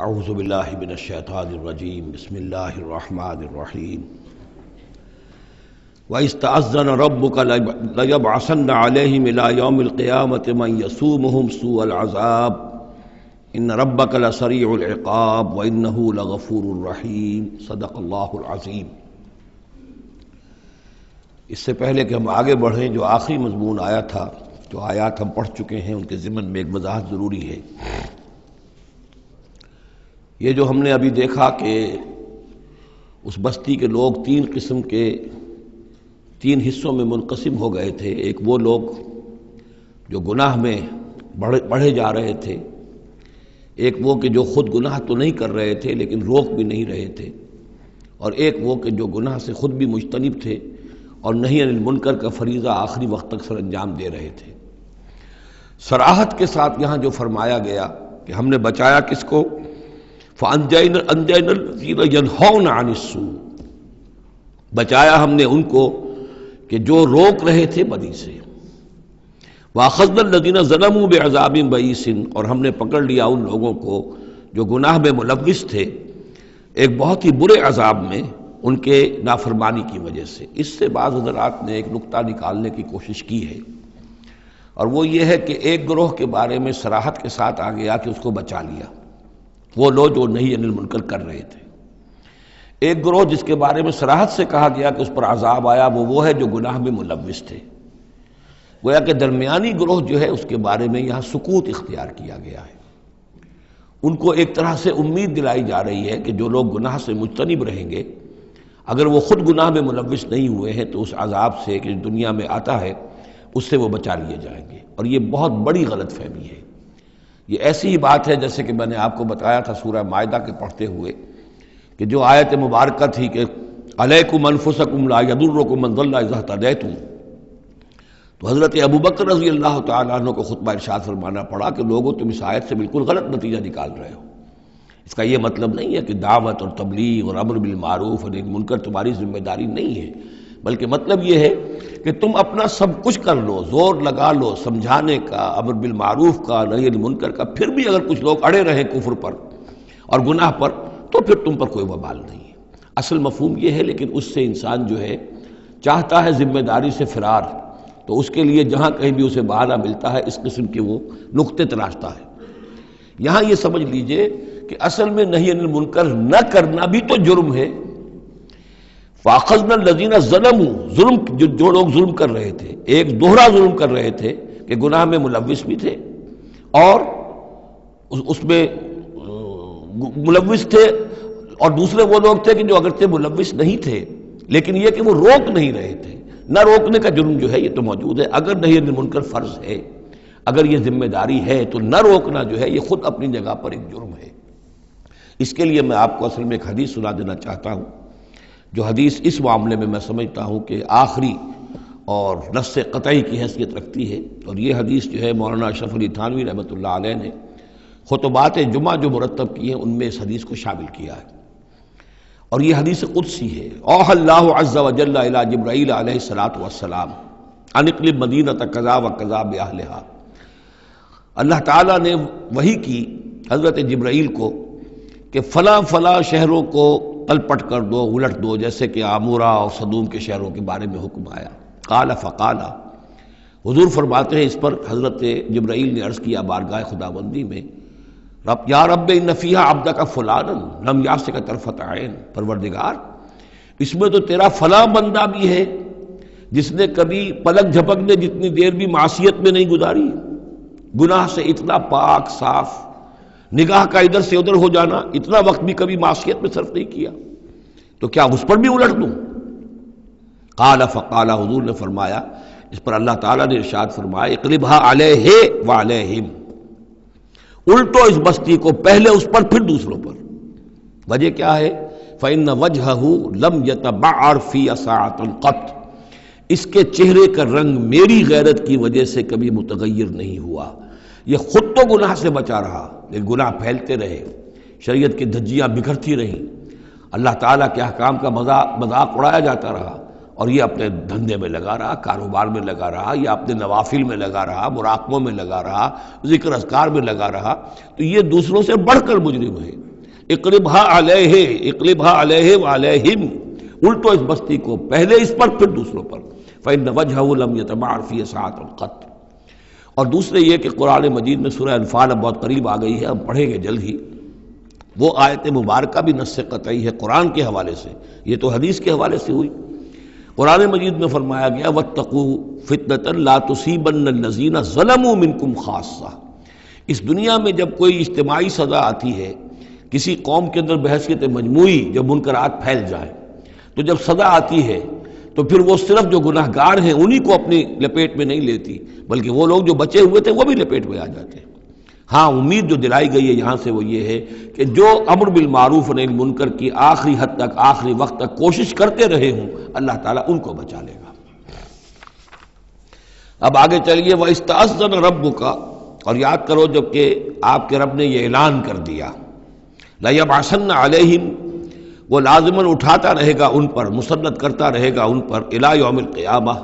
اعوذ باللہ من الشیطان الرجیم بسم اللہ الرحمن الرحیم وَإِذْ تَأَذَّنَ رَبُّكَ لَيَبْعَثَنَّ عَلَيْهِمْ إِلَى يَوْمِ الْقِيَامَةِ مَنْ يَسُومُهُمْ سُوءَ الْعَذَابِ إِنَّ رَبَّكَ لَسَرِيعُ الْعِقَابِ وَإِنَّهُ لَغَفُورٌ رَحِيمٌ صدق اللہ العظیم۔ اس سے پہلے کہ ہم آگے بڑھیں، جو آخری مضمون آیا تھا، جو آیات ہم پڑھ چکے ہیں، ان کے ضمن میں ایک وضاحت ضروری ہے۔ یہ جو ہم نے ابھی دیکھا کہ اس بستی کے لوگ تین حصوں میں منقسم ہو گئے تھے۔ ایک وہ لوگ جو گناہ میں بڑھے جا رہے تھے، ایک وہ کہ جو خود گناہ تو نہیں کر رہے تھے لیکن روک بھی نہیں رہے تھے، اور ایک وہ کہ جو گناہ سے خود بھی مجتنب تھے اور نہی عن المنکر کا فریضہ آخری وقت تک سر انجام دے رہے تھے۔ صراحت کے ساتھ یہاں جو فرمایا گیا کہ ہم نے بچایا کس کو؟ فَأَنْجَيْنَا الَّذِينَ يَنْهَوْنَ عَنِ السُّوءِ، بچایا ہم نے ان کو کہ جو روک رہے تھے بدی سے۔ وَأَخَذْنَا الَّذِينَ ظَلَمُوا بِعَذَابٍ بَئِيسٍ، اور ہم نے پکڑ لیا ان لوگوں کو جو گناہ میں ملوث تھے ایک بہت ہی برے عذاب میں، ان کے نافرمانی کی وجہ سے۔ اس سے بعض حضرات نے ایک نقطہ نکالنے کی کوشش کی ہے، اور وہ یہ ہے کہ ایک گروہ کے بارے میں صراحت کے ساتھ آ گیا کہ اس کو بچا لیا، وہ لوگ جو نہی عن المنکر کر رہے تھے۔ ایک گروہ جس کے بارے میں صراحت سے کہا گیا کہ اس پر عذاب آیا، وہ ہے جو گناہ میں ملوث تھے۔ گویا کہ درمیانی گروہ جو ہے اس کے بارے میں یہاں سکوت اختیار کیا گیا ہے۔ ان کو ایک طرح سے امید دلائی جا رہی ہے کہ جو لوگ گناہ سے مجتنب رہیں گے، اگر وہ خود گناہ میں ملوث نہیں ہوئے ہیں تو اس عذاب سے کہ دنیا میں آتا ہے اس سے وہ بچا لیے جائیں گے۔ اور یہ بہت بڑی غلط فہمی ہے۔ یہ ایسی ہی بات ہے جیسے کہ میں نے آپ کو بتایا تھا سورہ مائدہ کے پڑھتے ہوئے کہ جو آیت مبارکہ تھی کہ علیکم انفسکم لا یضرکم من ضل اذا اہتدیتم، تو حضرت ابوبکر رضی اللہ تعالیٰ عنہ کو خطبہ ارشاد فرمانا پڑا کہ لوگوں تم اس آیت سے بالکل غلط نتیجہ نکال رہے ہو۔ اس کا یہ مطلب نہیں ہے کہ دعوت اور تبلیغ اور امر بالمعروف اور نہی منکر تمہاری ذمہ داری نہیں ہے، بلکہ مطلب یہ ہے کہ تم اپنا سب کچھ کر لو، زور لگا لو سمجھانے کا، امر بالمعروف کا، نہی عن المنکر کا، پھر بھی اگر کچھ لوگ اڑے رہیں کفر پر اور گناہ پر تو پھر تم پر کوئی وبال نہیں ہے۔ اصل مفہوم یہ ہے، لیکن اس سے انسان جو ہے چاہتا ہے ذمہ داری سے فرار، تو اس کے لیے جہاں کہیں بھی اسے بہانہ ملتا ہے اس قسم کے وہ نقطے تراشتا ہے۔ یہاں یہ سمجھ لیجئے کہ اصل میں نہی عن المنکر نہ کرنا بھی تو جرم ہے۔ فَأَخَذْنَا الَّذِينَ ظَلَمُوا، ظلم جو لوگ ظلم کر رہے تھے، ایک دوہرا ظلم کر رہے تھے کہ گناہ میں ملوث بھی تھے اور اس میں ملوث تھے، اور دوسرے وہ لوگ تھے کہ جو اگرچہ ملوث نہیں تھے لیکن یہ کہ وہ روک نہیں رہے تھے۔ نہ روکنے کا جرم جو ہے یہ تو موجود ہے۔ اگر نہی عن المنکر فرض ہے، اگر یہ ذمہ داری ہے، تو نہ روکنا جو ہے یہ خود اپنی جگہ پر ایک جرم ہے۔ اس کے لیے میں آپ کو اصل میں ایک حدیث سنا دینا چاہتا ہوں، جو حدیث اس معاملے میں سمجھتا ہوں کہ آخری اور نص قطعی کی حیثیت رکھتی ہے، اور یہ حدیث جو ہے مولانا اشرف علی تھانوی رحمۃ اللہ علیہ نے خطبات جمعہ جو مرتب کیے ہیں ان میں اس حدیث کو شامل کیا ہے، اور یہ حدیث قدسی ہے۔ اوحى اللہ عز وجل الی جبرائیل علیہ الصلوۃ والسلام ان اقلب مدینۃ کذا وکذا باہلھا، اللہ تعالیٰ نے وحی کی حضرت جبرائیل کو کہ فلاں فلاں شہروں کو تلپٹ کر دو، الٹ دو، جیسے کہ عامورہ اور صدوم کے شہروں کے بارے میں حکم آیا۔ قال فقال، حضور فرماتے ہیں اس پر حضرت جبرائیل نے عرض کیا بارگاہ خداوندی میں، رب یا رب ان فیہا عبدک فلانا لم یعصک طرفۃ عین، پروردگار اس میں تو تیرا فلاں بندہ بھی ہے جس نے کبھی پلک جھپکنے جتنی دیر بھی معصیت میں نہیں گزاری، گناہ سے اتنا پاک صاف، نگاہ کا ادھر سے ادھر ہو جانا، اتنا وقت بھی کبھی معصیت میں صرف نہیں کیا، تو کیا اس پر بھی الٹ دوں؟ قال فقال، حضور نے فرمایا، اس پر اللہ تعالیٰ نے ارشاد فرمایا اقلبھا علیہ وعلیہم، الٹو اس بستی کو، پہلے اس پر پھر دوسروں پر۔ وجہ کیا ہے؟ فإن وجہہ لم یتبعر فی ساعۃ قط، اس کے چہرے کا رنگ میری غیرت کی وجہ سے کبھی متغیر نہیں ہوا۔ یہ خود تو گناہ سے بچا رہا لیکن گناہ پھیلتے رہے، شریعت کی دھجیاں بکھرتی رہیں، اللہ تعالیٰ کے احکام کا مذاق اڑایا جاتا رہا، اور یہ اپنے دھندے میں لگا رہا، کاروبار میں لگا رہا، یا اپنے نوافل میں لگا رہا، مراقبوں میں لگا رہا، ذکر اذکار میں لگا رہا، تو یہ دوسروں سے بڑھ کر مجرم ہے۔ اقلبها علیہ، اقلبها علیہ وعلیہم، الٹو اس بستی کو، پہلے اس پر پھر دوسروں پر، فإن وجهه لم يتبعر فی ساعۃ قط۔ اور دوسرے یہ کہ قرآن مجید میں سورہ انفال اب بہت قریب آ گئی ہے، ہم پڑھیں گے جلد ہی، وہ آیت مبارکہ بھی نص قطعی ہے قرآن کے حوالے سے، یہ تو حدیث کے حوالے سے ہوئی۔ قرآن مجید میں فرمایا گیا واتقوا فتنة لا تصیبن الذین ظلموا منکم خاصہ۔ اس دنیا میں جب کوئی اجتماعی سزا آتی ہے، کسی قوم کے اندر بحیثیت مجموعی جب منکرات پھیل جائیں، تو جب سزا آتی ہے تو پھر وہ صرف جو گناہ گار ہیں انہی کو اپنی لپیٹ میں نہیں لیتی، بلکہ وہ لوگ جو بچے ہوئے تھے وہ بھی لپیٹ میں آ جاتے ہیں۔ ہاں امید جو دلائی گئی ہے یہاں سے وہ یہ ہے کہ جو امر بالمعروف و نہی عن المنکر کی آخری حد تک، آخری وقت تک کوشش کرتے رہے ہوں، اللہ تعالیٰ ان کو بچا لے گا۔ اب آگے چلیے وَإِسْتَأْذَنَ رَبُّكَ، اور یاد کرو جب کہ آپ کے رب نے یہ اعلان کر دیا لَيَبْعَثَنَّ عَلَيْهِمْ، وہ لازماً اٹھاتا رہے گا ان پر، مسلط کرتا رہے گا ان پر الی یوم القیامہ،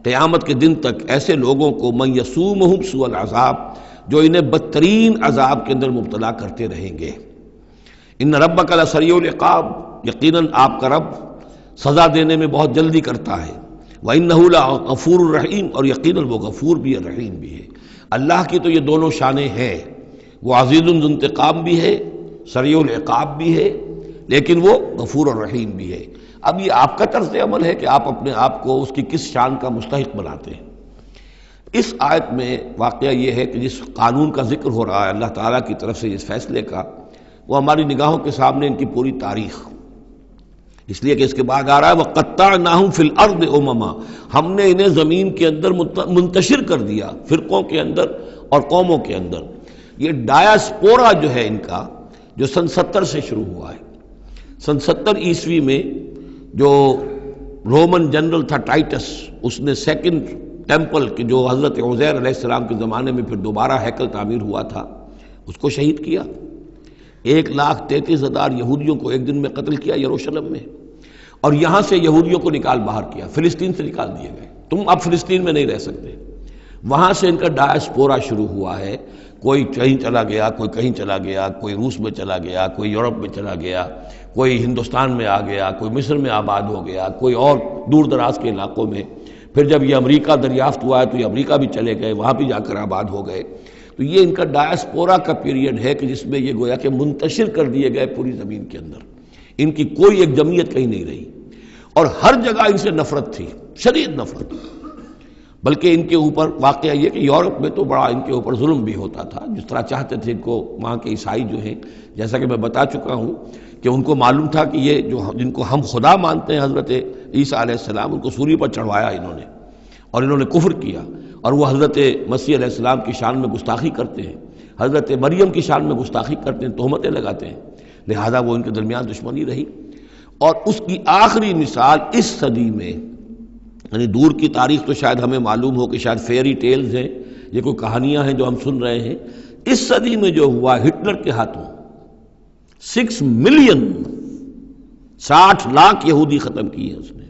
قیامت کے دن تک ایسے لوگوں کو من یسومہم سوء العذاب، جو انہیں بدترین عذاب کے اندر مبتلا کرتے رہیں گے۔ ان ربک لسریع العقاب، یقیناً آپ کا رب سزا دینے میں بہت جلدی کرتا ہے۔ وَإِنَّهُ لَغَفُورٌ الرحیم، اور یقیناً وہ غفور بھی ہے، رحیم بھی ہے۔ اللہ کی تو یہ دونوں شانیں ہیں، وہ عزیز ذو انتقام بھی ہے، سریع العقاب بھی ہے، لیکن وہ غفور اور رحیم بھی ہے۔ اب یہ آپ کا طرز عمل ہے کہ آپ اپنے آپ کو اس کی کس شان کا مستحق بناتے ہیں۔ اس آیت میں واقعہ یہ ہے کہ جس قانون کا ذکر ہو رہا ہے اللہ تعالیٰ کی طرف سے اس فیصلے کا، وہ ہماری نگاہوں کے سامنے ان کی پوری تاریخ، اس لیے کہ اس کے بعد آ رہا ہے وَقَطَّعْنَاهُمْ فِي الْأَرْضِ أُمَمًا، ہم نے انہیں زمین کے اندر منتشر کر دیا، فرقوں کے اندر اور قوموں کے اندر۔ یہ ڈایاسپورا جو ہے ان کا، جو سن 70 سے شروع ہوا ہے، سن 70 عیسوی میں جو رومن جنرل تھا ٹائٹس، اس نے سیکنڈ ٹیمپل کہ جو حضرت عزیر علیہ السلام کے زمانے میں پھر دوبارہ ہیکل تعمیر ہوا تھا، اس کو شہید کیا۔ 1,33,000 یہودیوں کو ایک دن میں قتل کیا یروشلم میں، اور یہاں سے یہودیوں کو نکال باہر کیا، فلسطین سے نکال دیے گئے، تم اب فلسطین میں نہیں رہ سکتے۔ وہاں سے ان کا ڈایاسپورا شروع ہوا ہے، کوئی کہیں چلا گیا، کوئی کہیں چلا گیا، کوئی روس میں چلا گیا، کوئی یورپ میں چلا گیا، کوئی ہندوستان میں آ گیا، کوئی مصر میں آباد ہو گیا، کوئی اور دور دراز کے علاقوں میں۔ پھر جب یہ امریکہ دریافت ہوا ہے تو یہ امریکہ بھی چلے گئے، وہاں بھی جا کر آباد ہو گئے۔ تو یہ ان کا ڈایاسپورا کا پیریڈ ہے کہ جس میں یہ گویا کہ منتشر کر دیے گئے پوری زمین کے اندر، ان کی کوئی ایک جمعیت کہیں نہیں رہی، اور ہر جگہ ان سے نفرت تھی، شدید نفرت۔ بلکہ ان کے اوپر واقعہ یہ کہ یورپ میں تو بڑا ان کے اوپر ظلم بھی ہوتا تھا، جس طرح چاہتے تھے ان کو وہاں کے عیسائی جو ہیں، جیسا کہ میں بتا چکا ہوں کہ ان کو معلوم تھا کہ یہ جو جن کو ہم خدا مانتے ہیں حضرت عیسیٰ علیہ السلام، ان کو سوری پر چڑھوایا انہوں نے، اور انہوں نے کفر کیا، اور وہ حضرت مسیح علیہ السلام کی شان میں گستاخی کرتے ہیں، حضرت مریم کی شان میں گستاخی کرتے ہیں، تہمتیں لگاتے ہیں، لہذا وہ ان کے درمیان دشمنی رہی۔ اور اس کی آخری مثال اس صدی میں، یعنی دور کی تاریخ تو شاید ہمیں معلوم ہو کہ شاید فیری ٹیلز ہیں، یہ کوئی کہانیاں ہیں جو ہم سن رہے ہیں، اس صدی میں جو ہوا ہٹلر کے ہاتھوں 6 ملین 60 لاکھ یہودی ختم کیے اس نے۔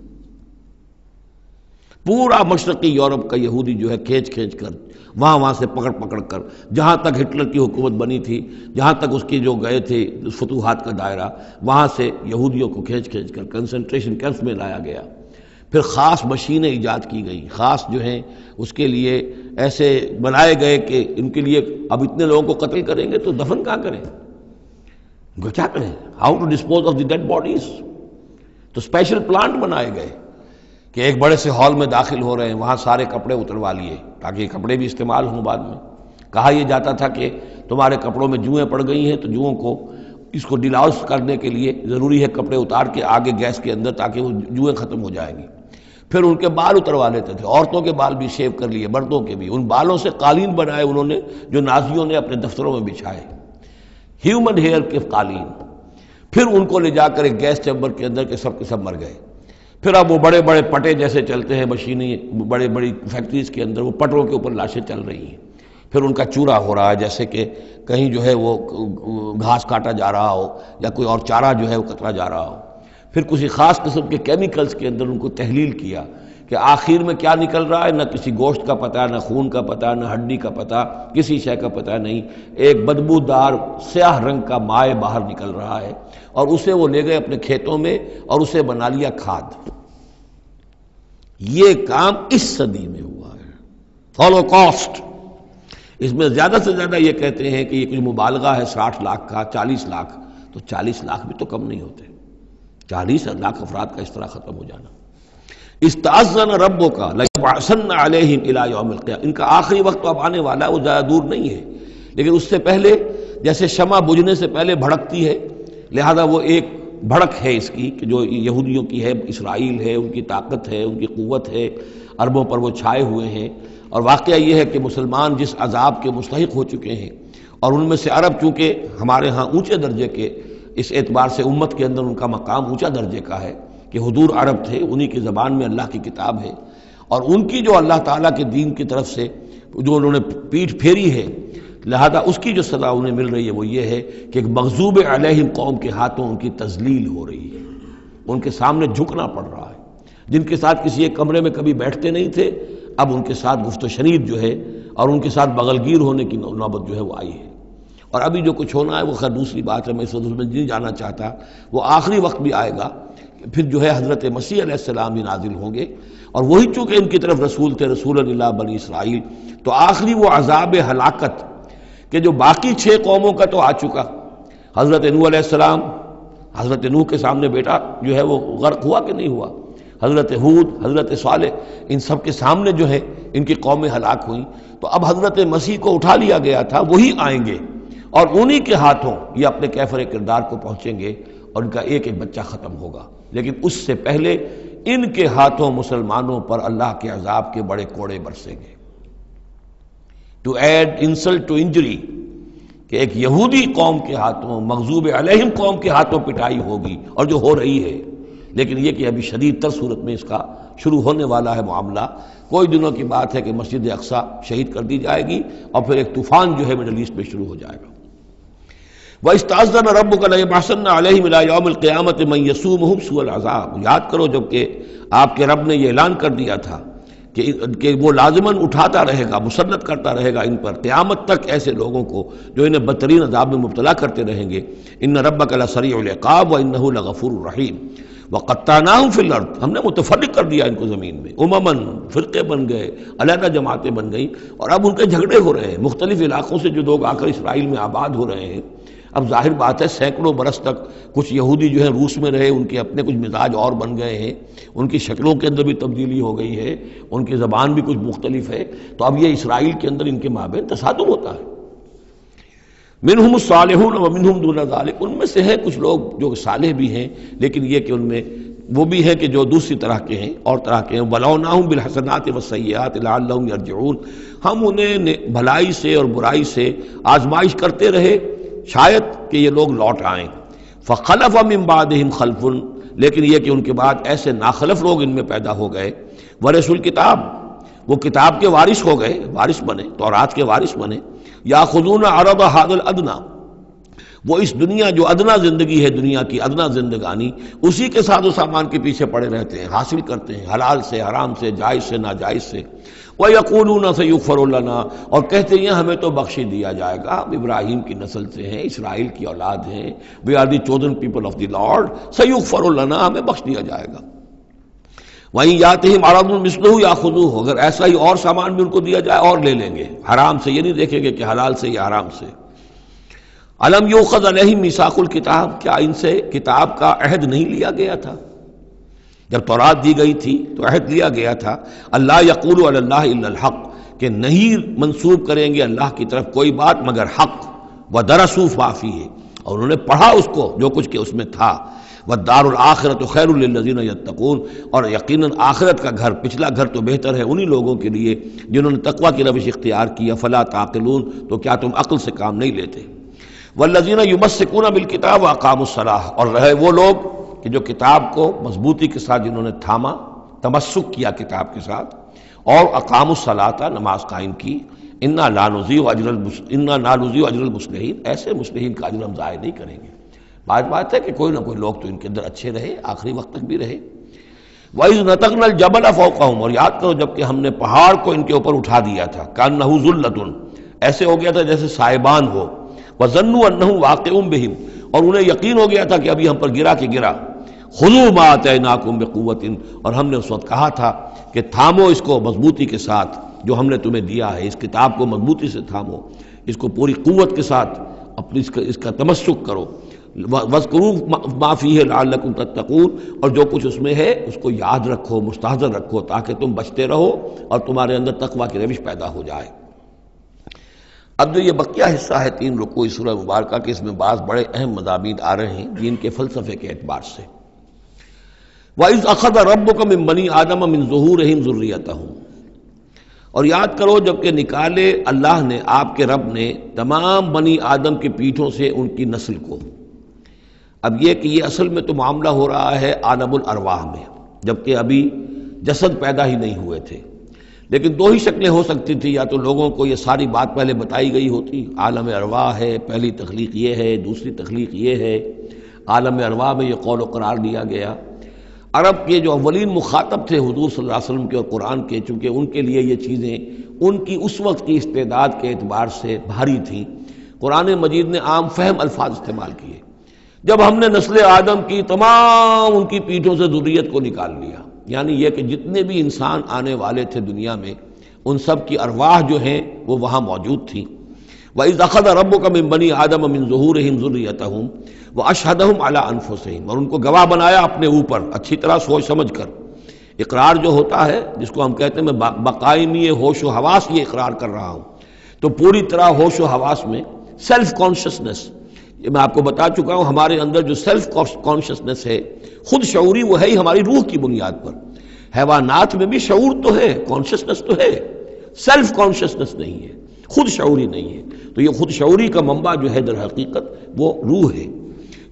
پورا مشرقی یورپ کا یہودی جو ہے کھینچ کھینچ کر وہاں سے پکڑ پکڑ کر، جہاں تک ہٹلر کی حکومت بنی تھی، جہاں تک اس کی جو گئے تھے فتوحات کا دائرہ، وہاں سے یہودیوں کو کھینچ کھینچ کر کنسنٹریشن کیمپس میں لایا گیا۔ پھر خاص مشینیں ایجاد کی گئی، خاص جو ہیں اس کے لیے ایسے بنائے گئے کہ ان کے لیے اب اتنے لوگوں کو قتل کریں گے تو دفن کہاں کریں، ان کو کیا کریں، how to dispose of the dead bodies. تو اسپیشل پلانٹ بنائے گئے کہ ایک بڑے سے ہال میں داخل ہو رہے ہیں، وہاں سارے کپڑے اتروا لیے تاکہ یہ کپڑے بھی استعمال ہوں بعد میں۔ کہا یہ جاتا تھا کہ تمہارے کپڑوں میں جوئیں پڑ گئی ہیں تو جوؤں کو اس کو ڈیلاؤس کرنے کے لیے ضروری ہے کپڑے اتار کے آگے گیس کے اندر تاکہ وہ جوئیں ختم ہو جائیں گی۔ پھر ان کے بال اتروا لیتے تھے، عورتوں کے بال بھی شیو کر لیے، مردوں کے بھی، ان بالوں سے قالین بنائے انہوں نے جو نازیوں نے اپنے دفتروں میں بچھائے، ہیومن ہیئر کے قالین۔ پھر ان کو لے جا کر ایک گیس چیمبر کے اندر کے سب مر گئے۔ پھر اب وہ بڑے بڑے پٹے جیسے چلتے ہیں مشینیں، بڑے بڑی فیکٹریز کے اندر وہ پٹوں کے اوپر لاشیں چل رہی ہیں، پھر ان کا چورا ہو رہا ہے، جیسے کہ کہیں جو ہے وہ گھاس کاٹا جا رہا ہو یا کوئی اور چارہ جو ہے وہ کترا جا رہا ہو۔ پھر کسی خاص قسم کے کیمیکلز کے اندر ان کو تحلیل کیا کہ آخر میں کیا نکل رہا ہے، نہ کسی گوشت کا پتہ، نہ خون کا پتہ، نہ ہڈی کا پتہ، کسی شے کا پتہ نہیں، ایک بدبودار سیاہ رنگ کا مائع باہر نکل رہا ہے، اور اسے وہ لے گئے اپنے کھیتوں میں اور اسے بنا لیا کھاد۔ یہ کام اس صدی میں ہوا ہے، ہولوکاسٹ۔ اس میں زیادہ سے زیادہ یہ کہتے ہیں کہ یہ کچھ مبالغہ ہے 60 لاکھ کا، 40 لاکھ، تو 40 لاکھ بھی تو کم نہیں ہوتے، 40 لاکھ افراد کا اس طرح ختم ہو جانا۔ استأذن ربک لیبعثن علیہم الی یوم القیامہ، ان کا آخری وقت تو اب آنے والا ہے، وہ زیادہ دور نہیں ہے، لیکن اس سے پہلے جیسے شمع بجھنے سے پہلے بھڑکتی ہے، لہذا وہ ایک بھڑک ہے اس کی کہ جو یہودیوں کی ہے، اسرائیل ہے، ان کی طاقت ہے، ان کی قوت ہے، عربوں پر وہ چھائے ہوئے ہیں، اور واقعہ یہ ہے کہ مسلمان جس عذاب کے مستحق ہو چکے ہیں، اور ان میں سے عرب چونکہ ہمارے ہاں اونچے درجے کے، اس اعتبار سے امت کے اندر ان کا مقام اونچا درجے کا ہے کہ حضور عرب تھے، انہی کی زبان میں اللہ کی کتاب ہے، اور ان کی جو اللہ تعالیٰ کے دین کی طرف سے جو انہوں نے پیٹھ پھیری ہے، لہذا اس کی جو سزا انہیں مل رہی ہے وہ یہ ہے کہ ایک مغضوب علیہم قوم کے ہاتھوں ان کی تذلیل ہو رہی ہے، ان کے سامنے جھکنا پڑ رہا ہے۔ جن کے ساتھ کسی ایک کمرے میں کبھی بیٹھتے نہیں تھے، اب ان کے ساتھ گفت و شنید جو ہے اور ان کے ساتھ بغل گیر ہونے کی نوبت جو ہے وہ آئی ہے۔ اور ابھی جو کچھ ہونا ہے وہ خیر دوسری بات ہے، میں اس وقت میں نہیں جانا چاہتا، وہ آخری وقت بھی آئے گا، پھر جو ہے حضرت مسیح علیہ السلام بھی نازل ہوں گے، اور وہی چونکہ ان کی طرف رسول تھے، رسول اللہ بنی اسرائیل، تو آخری وہ عذاب ہلاکت کہ جو باقی 6 قوموں کا تو آ چکا۔ حضرت نوح علیہ السلام، حضرت نوح کے سامنے بیٹا جو ہے وہ غرق ہوا کہ نہیں ہوا، حضرت ہود، حضرت صالح، ان سب کے سامنے جو ہے ان کی قومیں ہلاک ہوئیں، تو اب حضرت مسیح کو اٹھا لیا گیا تھا، وہی آئیں گے اور انہی کے ہاتھوں یہ اپنے کیفر کردار کو پہنچیں گے، اور ان کا ایک ایک بچہ ختم ہوگا، لیکن اس سے پہلے ان کے ہاتھوں مسلمانوں پر اللہ کے عذاب کے بڑے کوڑے برسیں گے۔ To add insult to injury, کہ ایک یہودی قوم کے ہاتھوں، مغضوب علیہم قوم کے ہاتھوں پٹائی ہوگی، اور جو ہو رہی ہے، لیکن یہ کہ ابھی شدید تر صورت میں اس کا شروع ہونے والا ہے معاملہ۔ کوئی دنوں کی بات ہے کہ مسجد اقصیٰ شہید کر دی جائے گی، اور پھر ایک طوفان جو ہے مڈل ایسٹ میں شروع ہو جائے گا۔ وَإِسْتَأْذَنَ رَبُّكَ لَيَبْعَثَنَّ عَلَيْهِمْ إِلَىٰ يَوْمِ الْقِيَامَةِ مَن يَسُومُهُمْ سُوءَ الْعَذَابِ، یاد کرو جب کہ آپ کے رب نے یہ اعلان کر دیا تھا کہ وہ لازماً اٹھاتا رہے گا، مسلط کرتا رہے گا ان پر قیامت تک ایسے لوگوں کو جو انہیں بدترین عذاب میں مبتلا کرتے رہیں گے۔ إِنَّ رَبَّكَ لَسَرِيعُ الْعِقَابِ وَإِنَّهُ لَغَفُورٌ رَحِيمٌ وَقَطَّعْنَاهُمْ فِي الْأَرْضِ، ہم نے متفرق کر دیا ان کو زمین میں، امماً، فرقے بن گئے، علیحدہ جماعتیں بن گئیں، اور اب ان کے جھگڑے ہو رہے ہیں، مختلف علاقوں سے جو لوگ آ کر اسرائیل میں آباد ہو رہے ہیں۔ اب ظاہر بات ہے سینکڑوں برس تک کچھ یہودی جو ہیں روس میں رہے، ان کے اپنے کچھ مزاج اور بن گئے ہیں، ان کی شکلوں کے اندر بھی تبدیلی ہو گئی ہے، ان کی زبان بھی کچھ مختلف ہے، تو اب یہ اسرائیل کے اندر ان کے مابین تصادم ہوتا ہے۔ منہم الصالحون ومنہم دون ذلک، ان میں سے ہیں کچھ لوگ جو صالح بھی ہیں، لیکن یہ کہ ان میں وہ بھی ہیں کہ جو دوسری طرح کے ہیں، اور طرح کے ہیں۔ وَلَوْنَاهُمْ بِالْحَسَنَاتِ وَالسَّيِّئَاتِ لَعَلَّهُمْ يَرْجِعُونَ، ہم انہیں بھلائی سے اور برائی سے آزمائش کرتے رہے، شاید کہ یہ لوگ لوٹ آئیں۔ فَخَلَفَ مِن بَعْدِهِمْ خَلْفٌ، لیکن یہ کہ ان کے بعد ایسے ناخلف لوگ ان میں پیدا ہو گئے، وَرِثُوا الْکِتَابَ، وہ کتاب کے وارث ہو گئے، وارث بنے، تورات کے وارث بنے۔ یاخذون عرض ھذا الادنی، وہ اس دنیا جو ادنا زندگی ہے، دنیا کی ادنا زندگانی، اسی کے ساز و سامان کے پیچھے پڑے رہتے ہیں، حاصل کرتے ہیں حلال سے، حرام سے، جائز سے، ناجائز سے۔ وَيَقُولُونَ سَيُغْفَرُ لَنَا، اور کہتے ہیں ہمیں تو بخش دیا جائے گا، ہم ابراہیم کی نسل سے ہیں، اسرائیل کی اولاد ہیں، we are the chosen people of the lord, سَيُغْفَرُ لَنَا، ہمیں بخش دیا جائے گا۔ وہیں یاتہم عرض مثلہ یاخذوہ، اگر ایسا ہی اور سامان بھی ان کو دیا جائے اور لے لیں گے، حرام سے یہ نہیں دیکھیں گے کہ حلال سے یا حرام سے۔ الم یؤخذ علیہم میثاق الکتاب، کیا ان سے کتاب کا عہد نہیں لیا گیا تھا؟ جب تورات دی گئی تھی تو عہد لیا گیا تھا، اللہ یقول علی اللہ الا الحق، کہ نہیں منسوب کریں گے اللہ کی طرف کوئی بات مگر حق، ودرسوا ما فیہ، اور انہوں نے پڑھا اس کو جو کچھ کہ اس میں تھا، والدار الآخرۃ خیر للذین یتقون، اور یقیناً آخرت کا گھر، پچھلا گھر تو بہتر ہے انہی لوگوں کے لیے جنہوں نے تقوی کی روش اختیار کی، فلا تعقلون، تو کیا تم عقل سے کام نہیں لیتے؟ والذین یمسکون بالکتاب واقاموا الصلاۃ، اور رہے وہ لوگ کہ جو کتاب کو مضبوطی کے ساتھ جنہوں نے تھاما، تمسک کیا کتاب کے ساتھ، اور اقاموا الصلاۃ، نماز قائم کی، انا لا نضیع اجر المصلحین، ایسے مصلحین کا اجر ہم ضائع نہیں کریں گے۔ بات ہے کہ کوئی نہ کوئی لوگ تو ان کے اندر اچھے رہے، آخری وقت تک بھی رہے۔ وَإِذْ نَتَقْنَا الْجَبَلَ فَوْقَهُمْ، اور یاد کرو جب کہ ہم نے پہاڑ کو ان کے اوپر اٹھا دیا تھا، كَأَنَّهُ ظُلَّةٌ، ایسے ہو گیا تھا جیسے سائبان ہو، وَظَنُّوا أَنَّهُ واقع بِهِمْ، اور انہیں یقین ہو گیا تھا کہ ابھی ہم پر گرا کہ گرا، خُذُوا مَا آتَيْنَاكُمْ بِقُوَّةٍ، اور ہم نے اس وقت کہا تھا کہ تھامو اس کو مضبوطی کے ساتھ جو ہم نے تمہیں دیا ہے، اس کتاب کو مضبوطی سے تھامو، اس کو پوری قوت کے ساتھ اپنی اس کا تمسک کرو، وَاذْكُرُوا مَا فِيهِ لَعَلَّكُمْ تَتَّقُونَ، اور جو کچھ اس میں ہے اس کو یاد رکھو، مستحضر رکھو، تاکہ تم بچتے رہو اور تمہارے اندر تقویٰ کی روش پیدا ہو جائے۔ اب جو یہ بقیہ حصہ ہے 3 رکوع اس سورہ مبارکہ کے، اس میں بعض بڑے اہم مضامین آ رہے ہیں دین کے فلسفے کے اعتبار سے۔ وَإِذْ أَخَذَ رَبُّكَ مِن بَنِي آدَمَ مِن ظُهُورِهِمْ ذُرِّيَّتَهُمْ، اور یاد کرو جب کہ نکالے اللہ نے، آپ کے رب نے، تمام بنی آدم کی پیٹھوں سے ان کی نسل کو۔ اب یہ کہ یہ اصل میں تو معاملہ ہو رہا ہے عالم الارواح میں، جبکہ ابھی جسد پیدا ہی نہیں ہوئے تھے، لیکن 2 ہی شکلیں ہو سکتی تھی، یا تو لوگوں کو یہ ساری بات پہلے بتائی گئی ہوتی، عالم ارواح ہے، پہلی تخلیق یہ ہے، دوسری تخلیق یہ ہے، عالم ارواح میں یہ قول و قرار دیا گیا۔ عرب کے جو اولین مخاطب تھے حضور صلی اللہ علیہ وسلم کے اور قرآن کے، چونکہ ان کے لیے یہ چیزیں ان کی اس وقت کی استعداد کے اعتبار سے بھاری تھیں، قرآن مجید نے عام فہم الفاظ استعمال کیے۔ جب ہم نے نسل آدم کی تمام ان کی پیٹھوں سے ذریت کو نکال لیا، یعنی یہ کہ جتنے بھی انسان آنے والے تھے دنیا میں، ان سب کی ارواح جو ہیں وہ وہاں موجود تھیں۔ وَإِذْ أَخَذَ رَبُّكَ مِن بَنِي آدَمَ مِن ظُهُورِهِمْ ذُرِّيَّتَهُمْ وَأَشْهَدَهُمْ عَلَىٰ أَنفُسِهِمْ، اور ان کو گواہ بنایا اپنے اوپر، اچھی طرح سوچ سمجھ کر۔ اقرار جو ہوتا ہے جس کو ہم کہتے ہیں میں بقائمی ہوش و حواس یہ اقرار کر رہا ہوں، تو پوری طرح ہوش و حواس میں سیلف کانشسنس، یہ میں آپ کو بتا چکا ہوں، ہمارے اندر جو سیلف کانشسنس ہے، خود شعوری، وہ ہے ہی ہماری روح کی بنیاد پر۔ حیوانات میں بھی شعور تو ہے، کانشسنس تو ہے، سیلف کانشسنس نہیں ہے، خود شعوری نہیں ہے۔ تو یہ خود شعوری کا منبع جو ہے در حقیقت وہ روح ہے۔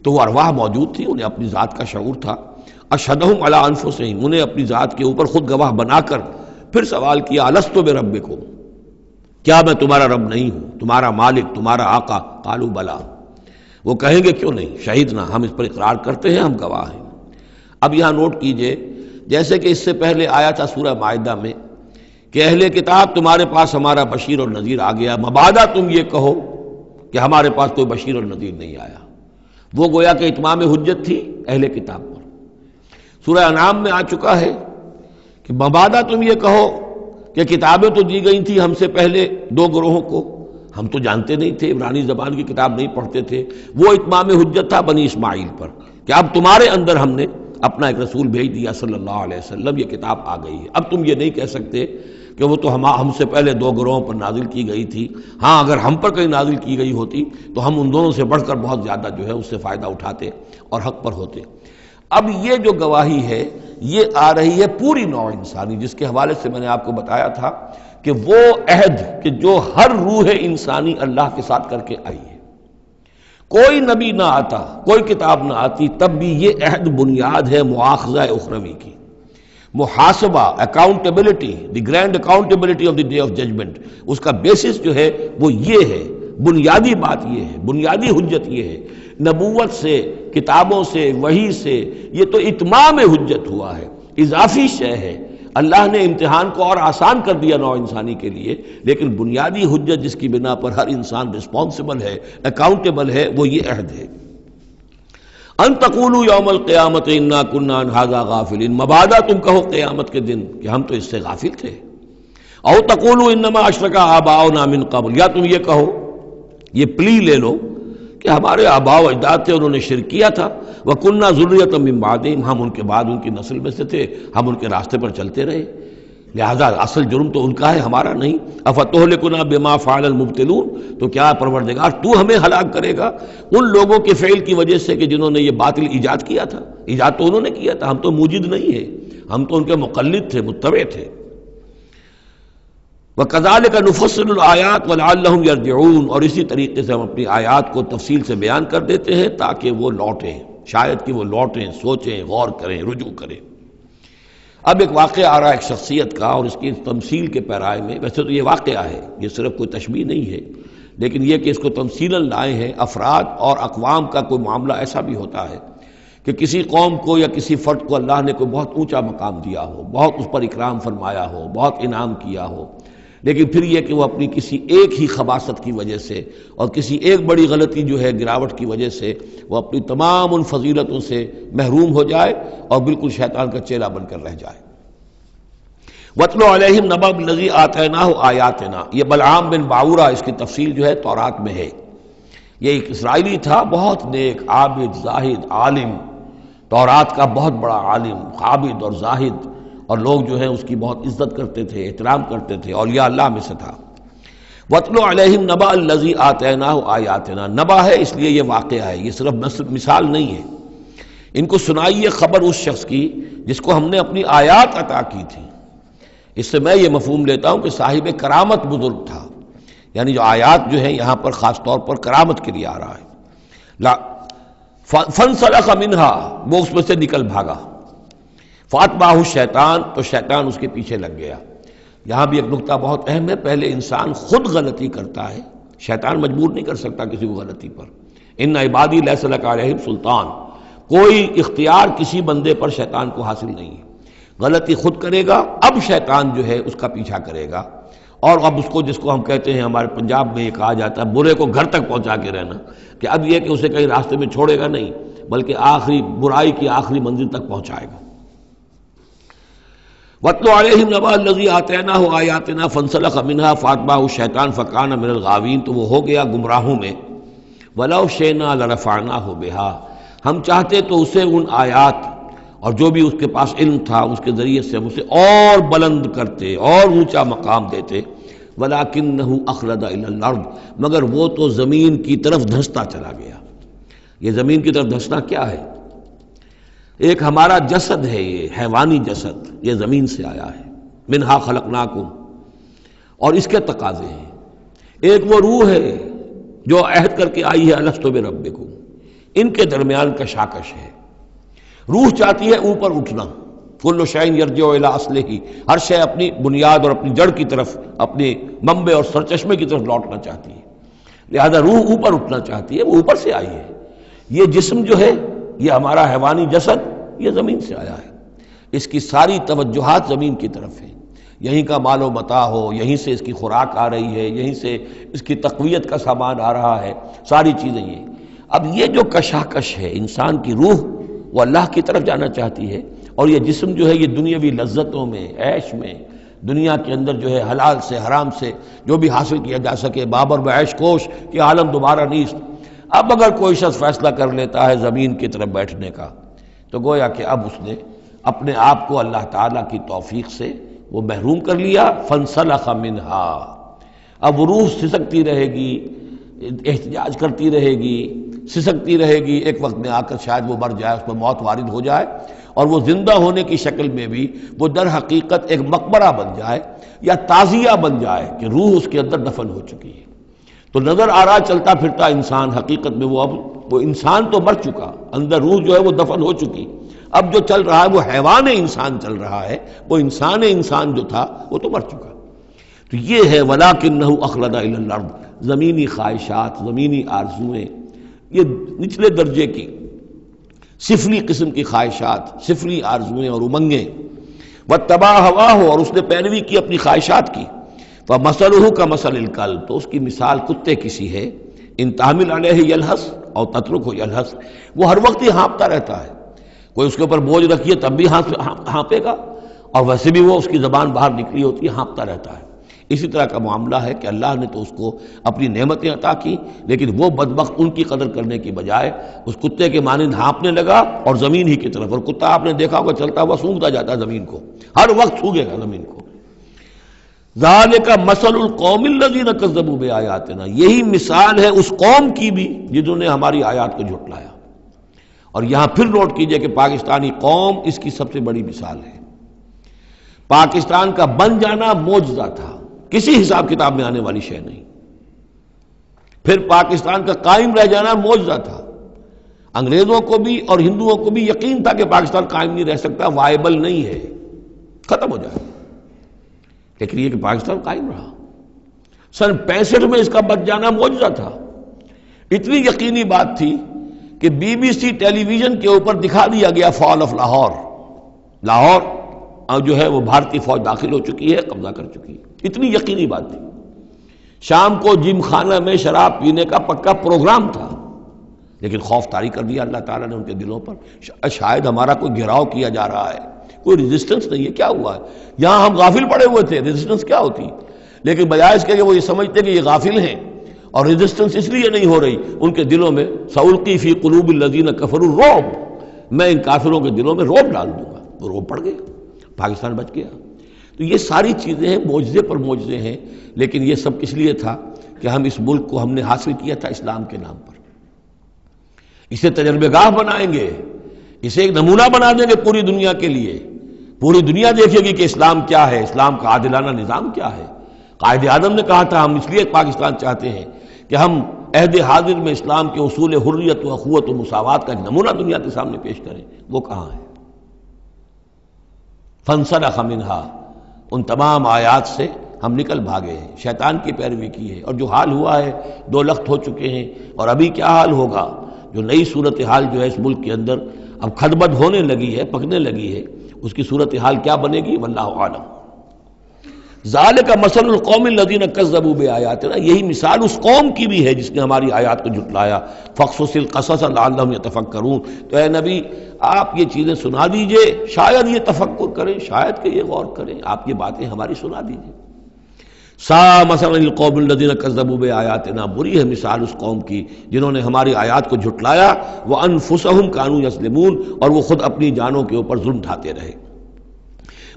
تو وہ ارواح موجود تھی، انہیں اپنی ذات کا شعور تھا۔ اشہدہم علی انفسہم، انہیں اپنی ذات کے اوپر خود گواہ بنا کر پھر سوال کیا، الستو بربکم، کیا میں تمہارا رب نہیں ہوں، تمہارا مالک، تمہارا آقا؟ قالوا بلا، وہ کہیں گے کیوں نہیں، شہیدنا، ہم اس پر اقرار کرتے ہیں، ہم گواہ ہیں۔ اب یہاں نوٹ کیجئے، جیسے کہ اس سے پہلے آیا تھا سورہ مائدہ میں کہ اہل کتاب تمہارے پاس ہمارا بشیر اور نذیر آ گیا، مبادا تم یہ کہو کہ ہمارے پاس کوئی بشیر اور نذیر نہیں آیا۔ وہ گویا کہ اتمام حجت تھی اہل کتاب پر۔ سورہ انعام میں آ چکا ہے کہ مبادا تم یہ کہو کہ کتابیں تو دی گئی تھیں ہم سے پہلے 2 گروہوں کو، ہم تو جانتے نہیں تھے، عبرانی زبان کی کتاب نہیں پڑھتے تھے، وہ اتمام حجت تھا بنی اسماعیل پر کہ اب تمہارے اندر ہم نے اپنا ایک رسول بھیج دیا صلی اللہ علیہ وسلم، یہ کتاب آ گئی ہے۔ اب تم یہ نہیں کہہ سکتے کہ وہ تو ہم سے پہلے 2 گروہوں پر نازل کی گئی تھی، ہاں اگر ہم پر کہیں نازل کی گئی ہوتی تو ہم ان دونوں سے بڑھ کر بہت زیادہ جو ہے اس سے فائدہ اٹھاتے اور حق پر ہوتے۔ اب یہ جو گواہی ہے یہ آ رہی ہے پوری نوع انسانی، جس کے حوالے سے میں نے آپ کو بتایا تھا کہ وہ عہد کہ جو ہر روح انسانی اللہ کے ساتھ کر کے آئی ہے، کوئی نبی نہ آتا، کوئی کتاب نہ آتی، تب بھی یہ عہد بنیاد ہے مواخذہ اخروی کی، محاسبہ، accountability, the grand accountability of the day of judgment, اس کا بیسس جو ہے وہ یہ ہے، بنیادی بات یہ ہے، بنیادی حجت یہ ہے۔ نبوت سے، کتابوں سے، وحی سے یہ تو اتمام حجت ہوا ہے، اضافی شے ہے۔ اللہ نے امتحان کو اور آسان کر دیا نوع انسانی کے لیے، لیکن بنیادی حجت جس کی بنا پر ہر انسان رسپانسبل ہے، اکاؤنٹیبل ہے، وہ یہ عہد ہے۔ ان تقولوا یوم القیامت انا کنا عن ھذا غافلین، مبادا تم کہو قیامت کے دن کہ ہم تو اس سے غافل تھے۔ او تقولوا انما اشرک آباؤنا من قبل، یا تم یہ کہو، یہ پلی لے لو کہ ہمارے آباء و اجداد تھے، انہوں نے شرک کیا تھا، وَكُنَّا ذُرِّيَّةً مِّن بَعْدِهِمْ، ہم ان کے بعد ان کی نسل میں سے تھے، ہم ان کے راستے پر چلتے رہے، لہذا اصل جرم تو ان کا ہے، ہمارا نہیں۔ اَفَتُهْلِكُنَا بِمَا فَعَلَ الْمُبْطِلُونَ، تو کیا پروردگار تو ہمیں ہلاک کرے گا ان لوگوں کے فعل کی وجہ سے کہ جنہوں نے یہ باطل ایجاد کیا تھا؟ ایجاد تو انہوں نے کیا تھا، ہم تو موجد نہیں ہیں، ہم تو ان کے مقلد تھے، متبع تھے۔ وَكَذَلِكَ نُفَصِّلُ الْآيَاتِ وَلَعَلَّهُمْ يَرْجِعُونَ، اور اسی طریقے سے ہم اپنی آیات کو تفصیل سے بیان کر دیتے ہیں تاکہ وہ لوٹیں، شاید کہ وہ لوٹیں، سوچیں، غور کریں، رجوع کریں۔ اب ایک واقعہ آ رہا ہے ایک شخصیت کا، اور اس کی تمثیل کے پیرائے میں، ویسے تو یہ واقعہ ہے، یہ صرف کوئی تشبیہ نہیں ہے، لیکن یہ کہ اس کو تمثیلاً لائے ہیں۔ افراد اور اقوام کا کوئی معاملہ ایسا بھی ہوتا ہے کہ کسی قوم کو یا کسی فرد کو اللہ نے کوئی بہت اونچا مقام دیا ہو، بہت اس پر اکرام فرمایا ہو، بہت انعام کیا ہو، لیکن پھر یہ کہ وہ اپنی کسی ایک ہی خباثت کی وجہ سے اور کسی ایک بڑی غلطی جو ہے گراوٹ کی وجہ سے وہ اپنی تمام ان فضیلتوں سے محروم ہو جائے اور بالکل شیطان کا چیلا بن کر رہ جائے۔ وَاتْلُ عَلَيْهِمْ نَبَأَ الَّذِي آتَيْنَاهُ آيَاتِنَا، یہ بلعام بن باورہ، اس کی تفصیل جو ہے تورات میں ہے۔ یہ ایک اسرائیلی تھا، بہت نیک، عابد، زاہد، عالم، تورات کا بہت بڑا عالم، عابد اور زاہد، اور لوگ جو ہیں اس کی بہت عزت کرتے تھے، احترام کرتے تھے، اولیاء اللہ میں سے تھا۔ وَاتْلُ عَلَيْهِمْ نَبَأَ الَّذِي آتَيْنَاهُ آيَاتِنَا، نبا ہے اس لیے یہ واقعہ ہے، یہ صرف مثال نہیں ہے۔ ان کو سنائیے خبر اس شخص کی جس کو ہم نے اپنی آیات عطا کی تھی۔ اس سے میں یہ مفہوم لیتا ہوں کہ صاحب کرامت بزرگ تھا، یعنی جو آیات جو ہیں یہاں پر خاص طور پر کرامت کے لیے آ رہا ہے۔ فَانْسَلَخَ مِنْهَا، وہ اس میں سے نکل بھاگا۔ فَأَتْبَعَهُ الشَّيْطَانُ، تو شیطان اس کے پیچھے لگ گیا۔ یہاں بھی ایک نقطہ بہت اہم ہے، پہلے انسان خود غلطی کرتا ہے، شیطان مجبور نہیں کر سکتا کسی کو غلطی پر۔ اِنَّ عِبَادِي لَيْسَ لَكَ عَلَيْهِمْ سُلْطَان، کوئی اختیار کسی بندے پر شیطان کو حاصل نہیں ہے۔ غلطی خود کرے گا، اب شیطان جو ہے اس کا پیچھا کرے گا، اور اب اس کو، جس کو ہم کہتے ہیں ہمارے پنجاب میں یہ کہا جاتا ہے برے کو گھر تک پہنچا کے رہنا، کہ اب یہ کہ اسے کہیں راستے میں چھوڑے گا نہیں، بلکہ آخری برائی کی آخری منزل تک پہنچائے گا۔ وَاتْلُ عَلَيْهِمْ نَبَأَ الَّذِي آتَيْنَاهُ آيَاتِنَا فَانْسَلَخَ مِنْهَا فَأَتْبَعَهُ الشَّيْطَانُ فَكَانَ مِنَ الْغَاوِينَ، تو وہ ہو گیا گمراہوں میں۔ وَلَوْ شِئْنَا لَرَفَعْنَاهُ بِهَا، ہم چاہتے تو اسے ان آیات اور جو بھی اس کے پاس علم تھا اس کے ذریعے سے ہم اسے اور بلند کرتے اور اونچا مقام دیتے۔ وَلَكِنَّهُ أَخْلَدَ إِلَى الْأَرْضِ، مگر وہ تو زمین کی طرف دھنستا چلا گیا۔ یہ زمین کی طرف دھنسنا کیا ہے؟ ایک ہمارا جسد ہے، یہ حیوانی جسد، یہ زمین سے آیا ہے۔ منہا خلقناکم، اور اس کے تقاضے ہیں۔ ایک وہ روح ہے جو عہد کر کے آئی ہے الستو بربکم، ان کے درمیان کشاکش ہے۔ روح چاہتی ہے اوپر اٹھنا، کل شیء یرجع الی اصلہ، ہر شے اپنی بنیاد اور اپنی جڑ کی طرف، اپنے منبع اور سرچشمے کی طرف لوٹنا چاہتی ہے، لہذا روح اوپر اٹھنا چاہتی ہے، وہ اوپر سے آئی ہے۔ یہ جسم جو ہے، یہ ہمارا حیوانی جسد، یہ زمین سے آیا ہے، اس کی ساری توجہات زمین کی طرف ہیں، یہیں کا مال و متاع ہو، یہیں سے اس کی خوراک آ رہی ہے، یہیں سے اس کی تقویت کا سامان آ رہا ہے، ساری چیزیں یہ۔ اب یہ جو کشاکش ہے، انسان کی روح وہ اللہ کی طرف جانا چاہتی ہے، اور یہ جسم جو ہے یہ دنیاوی لذتوں میں، عیش میں، دنیا کے اندر جو ہے حلال سے حرام سے جو بھی حاصل کیا جا سکے، بابر بعیش کوش کہ عالم دوبارہ نیست۔ اب اگر کوئی شخص فیصلہ کر لیتا ہے زمین کی طرف بیٹھنے کا، تو گویا کہ اب اس نے اپنے آپ کو اللہ تعالیٰ کی توفیق سے وہ محروم کر لیا۔ فَانْسَلَخَ مِنْهَا، اب وہ روح سسکتی رہے گی، احتجاج کرتی رہے گی، سسکتی رہے گی، ایک وقت میں آ کر شاید وہ مر جائے، اس پر موت وارد ہو جائے، اور وہ زندہ ہونے کی شکل میں بھی وہ در حقیقت ایک مقبرہ بن جائے یا تعزیہ بن جائے کہ روح اس کے اندر دفن ہو چکی ہے۔ تو نظر آ رہا چلتا پھرتا انسان، حقیقت میں وہ انسان تو مر چکا، اندر روح جو ہے وہ دفن ہو چکی، اب جو چل رہا ہے وہ حیوان انسان چل رہا ہے، وہ انسان جو تھا وہ تو مر چکا۔ تو یہ ہے وَلَكِنَّهُ أَخْلَدَ إِلَى الْأَرْضِ، زمینی خواہشات، زمینی آرزوئیں، یہ نچلے درجے کی سفلی قسم کی خواہشات، سفلی آرزوئیں اور امنگیں۔ وَاتَّبَعَ هَوَاهُ، اور اس نے پیروی کی اپنی خواہشات کی۔ فَمَثَلُهُ كَمَثَلِ الْكَلْبِ، تو اس کی مثال کتے کی سی ہے۔ إِن تَحْمِلْ عَلَيْهِ يَلْهَثْ أَوْ تَتْرُكْهُ يَلْهَثْ، وہ ہر وقت ہی ہانپتا رہتا ہے، کوئی اس کے اوپر بوجھ رکھیے تب بھی ہانپے گا، اور ویسے بھی وہ اس کی زبان باہر نکلی ہوتی ہے، ہانپتا رہتا ہے۔ اسی طرح کا معاملہ ہے کہ اللہ نے تو اس کو اپنی نعمتیں عطا کی، لیکن وہ بدبخت ان کی قدر کرنے کی بجائے اس کتے کے مانند ہانپنے لگا اور زمین ہی کی طرف، اور کتا آپ نے دیکھا ہوگا چلتا ہوا سونگتا جاتا ہے زمین کو، ہر وقت سونگے گا زمین کو۔ ذالک مثل القوم الذین کذبوا بآیاتنا، یہی مثال ہے اس قوم کی بھی جنہوں نے ہماری آیات کو جھٹلایا۔ اور یہاں پھر نوٹ کیجئے کہ پاکستانی قوم اس کی سب سے بڑی مثال ہے۔ پاکستان کا بن جانا معجزہ تھا، کسی حساب کتاب میں آنے والی شے نہیں۔ پھر پاکستان کا قائم رہ جانا معجزہ تھا، انگریزوں کو بھی اور ہندوؤں کو بھی یقین تھا کہ پاکستان قائم نہیں رہ سکتا، وائبل نہیں ہے، ختم ہو جائے، لیکن یہ کہ پاکستان قائم رہا۔ سن 65 میں اس کا بچ جانا معجزہ تھا، اتنی یقینی بات تھی کہ BBC ٹیلی ویژن کے اوپر دکھا دیا گیا فال آف لاہور، لاہور جو ہے وہ بھارتی فوج داخل ہو چکی ہے، قبضہ کر چکی ہے، اتنی یقینی بات تھی۔ شام کو جم خانہ میں شراب پینے کا پکا پروگرام تھا، لیکن خوف طاری کر دیا اللہ تعالیٰ نے ان کے دلوں پر، شاید ہمارا کوئی گھراؤ کیا جا رہا ہے، کوئی ریزسٹنس نہیں ہے، کیا ہوا ہے؟ یہاں ہم غافل پڑے ہوئے تھے، ریزسٹنس کیا ہوتی؟ لیکن بجائے اس کے کہ وہ یہ سمجھتے کہ یہ غافل ہیں اور ریزسٹنس اس لیے نہیں ہو رہی، ان کے دلوں میں سألقی فی قلوب الذین کفروا الرعب، میں ان کافروں کے دلوں میں رعب ڈال دوں گا، وہ رعب پڑ گئے، پاکستان بچ گیا۔ تو یہ ساری چیزیں ہیں، معجزے پر معجزے ہیں، لیکن یہ سب اس لیے تھا کہ ہم اس ملک کو ہم نے حاصل کیا تھا اسلام کے نام پر، اسے تجربہ گاہ بنائیں گے، اسے ایک نمونہ بنا دیں گے پوری دنیا کے لیے، پوری دنیا دیکھے گی کہ اسلام کیا ہے، اسلام کا عادلانہ نظام کیا ہے۔ قائد اعظم نے کہا تھا ہم اس لیے پاکستان چاہتے ہیں کہ ہم عہد حاضر میں اسلام کے اصول حریت و اخوت و مساوات کا ایک نمونہ دنیا کے سامنے پیش کریں، وہ کہاں ہے؟ فانسلخ منہا، ان تمام آیات سے ہم نکل بھاگے ہیں، شیطان کی پیروی کی ہے، اور جو حال ہوا ہے 2 لخت ہو چکے ہیں، اور ابھی کیا حال ہوگا، جو نئی صورتحال جو ہے اس ملک کے اندر اب کھدبد ہونے لگی ہے، پکنے لگی ہے، اس کی صورتحال کیا بنے گی واللہ عالم۔ ذالک مثل القوم الذین کذبوا بآیاتنا، یہی مثال اس قوم کی بھی ہے جس نے ہماری آیات کو جھٹلایا، فاقصص القصص لعلہم یتفکرون، تو اے نبی آپ یہ چیزیں سنا دیجئے، شاید یہ تفکر کریں، شاید کہ یہ غور کریں، آپ یہ باتیں ہماری سنا دیجئے۔ سا مثلا القوم الذین کذبوا بآیاتنا، بری ہے مثال اس قوم کی جنہوں نے ہماری آیات کو جھٹلایا، وانفسہم کانوا یظلمون، اور وہ خود اپنی جانوں کے اوپر ظلم ڈھاتے رہے۔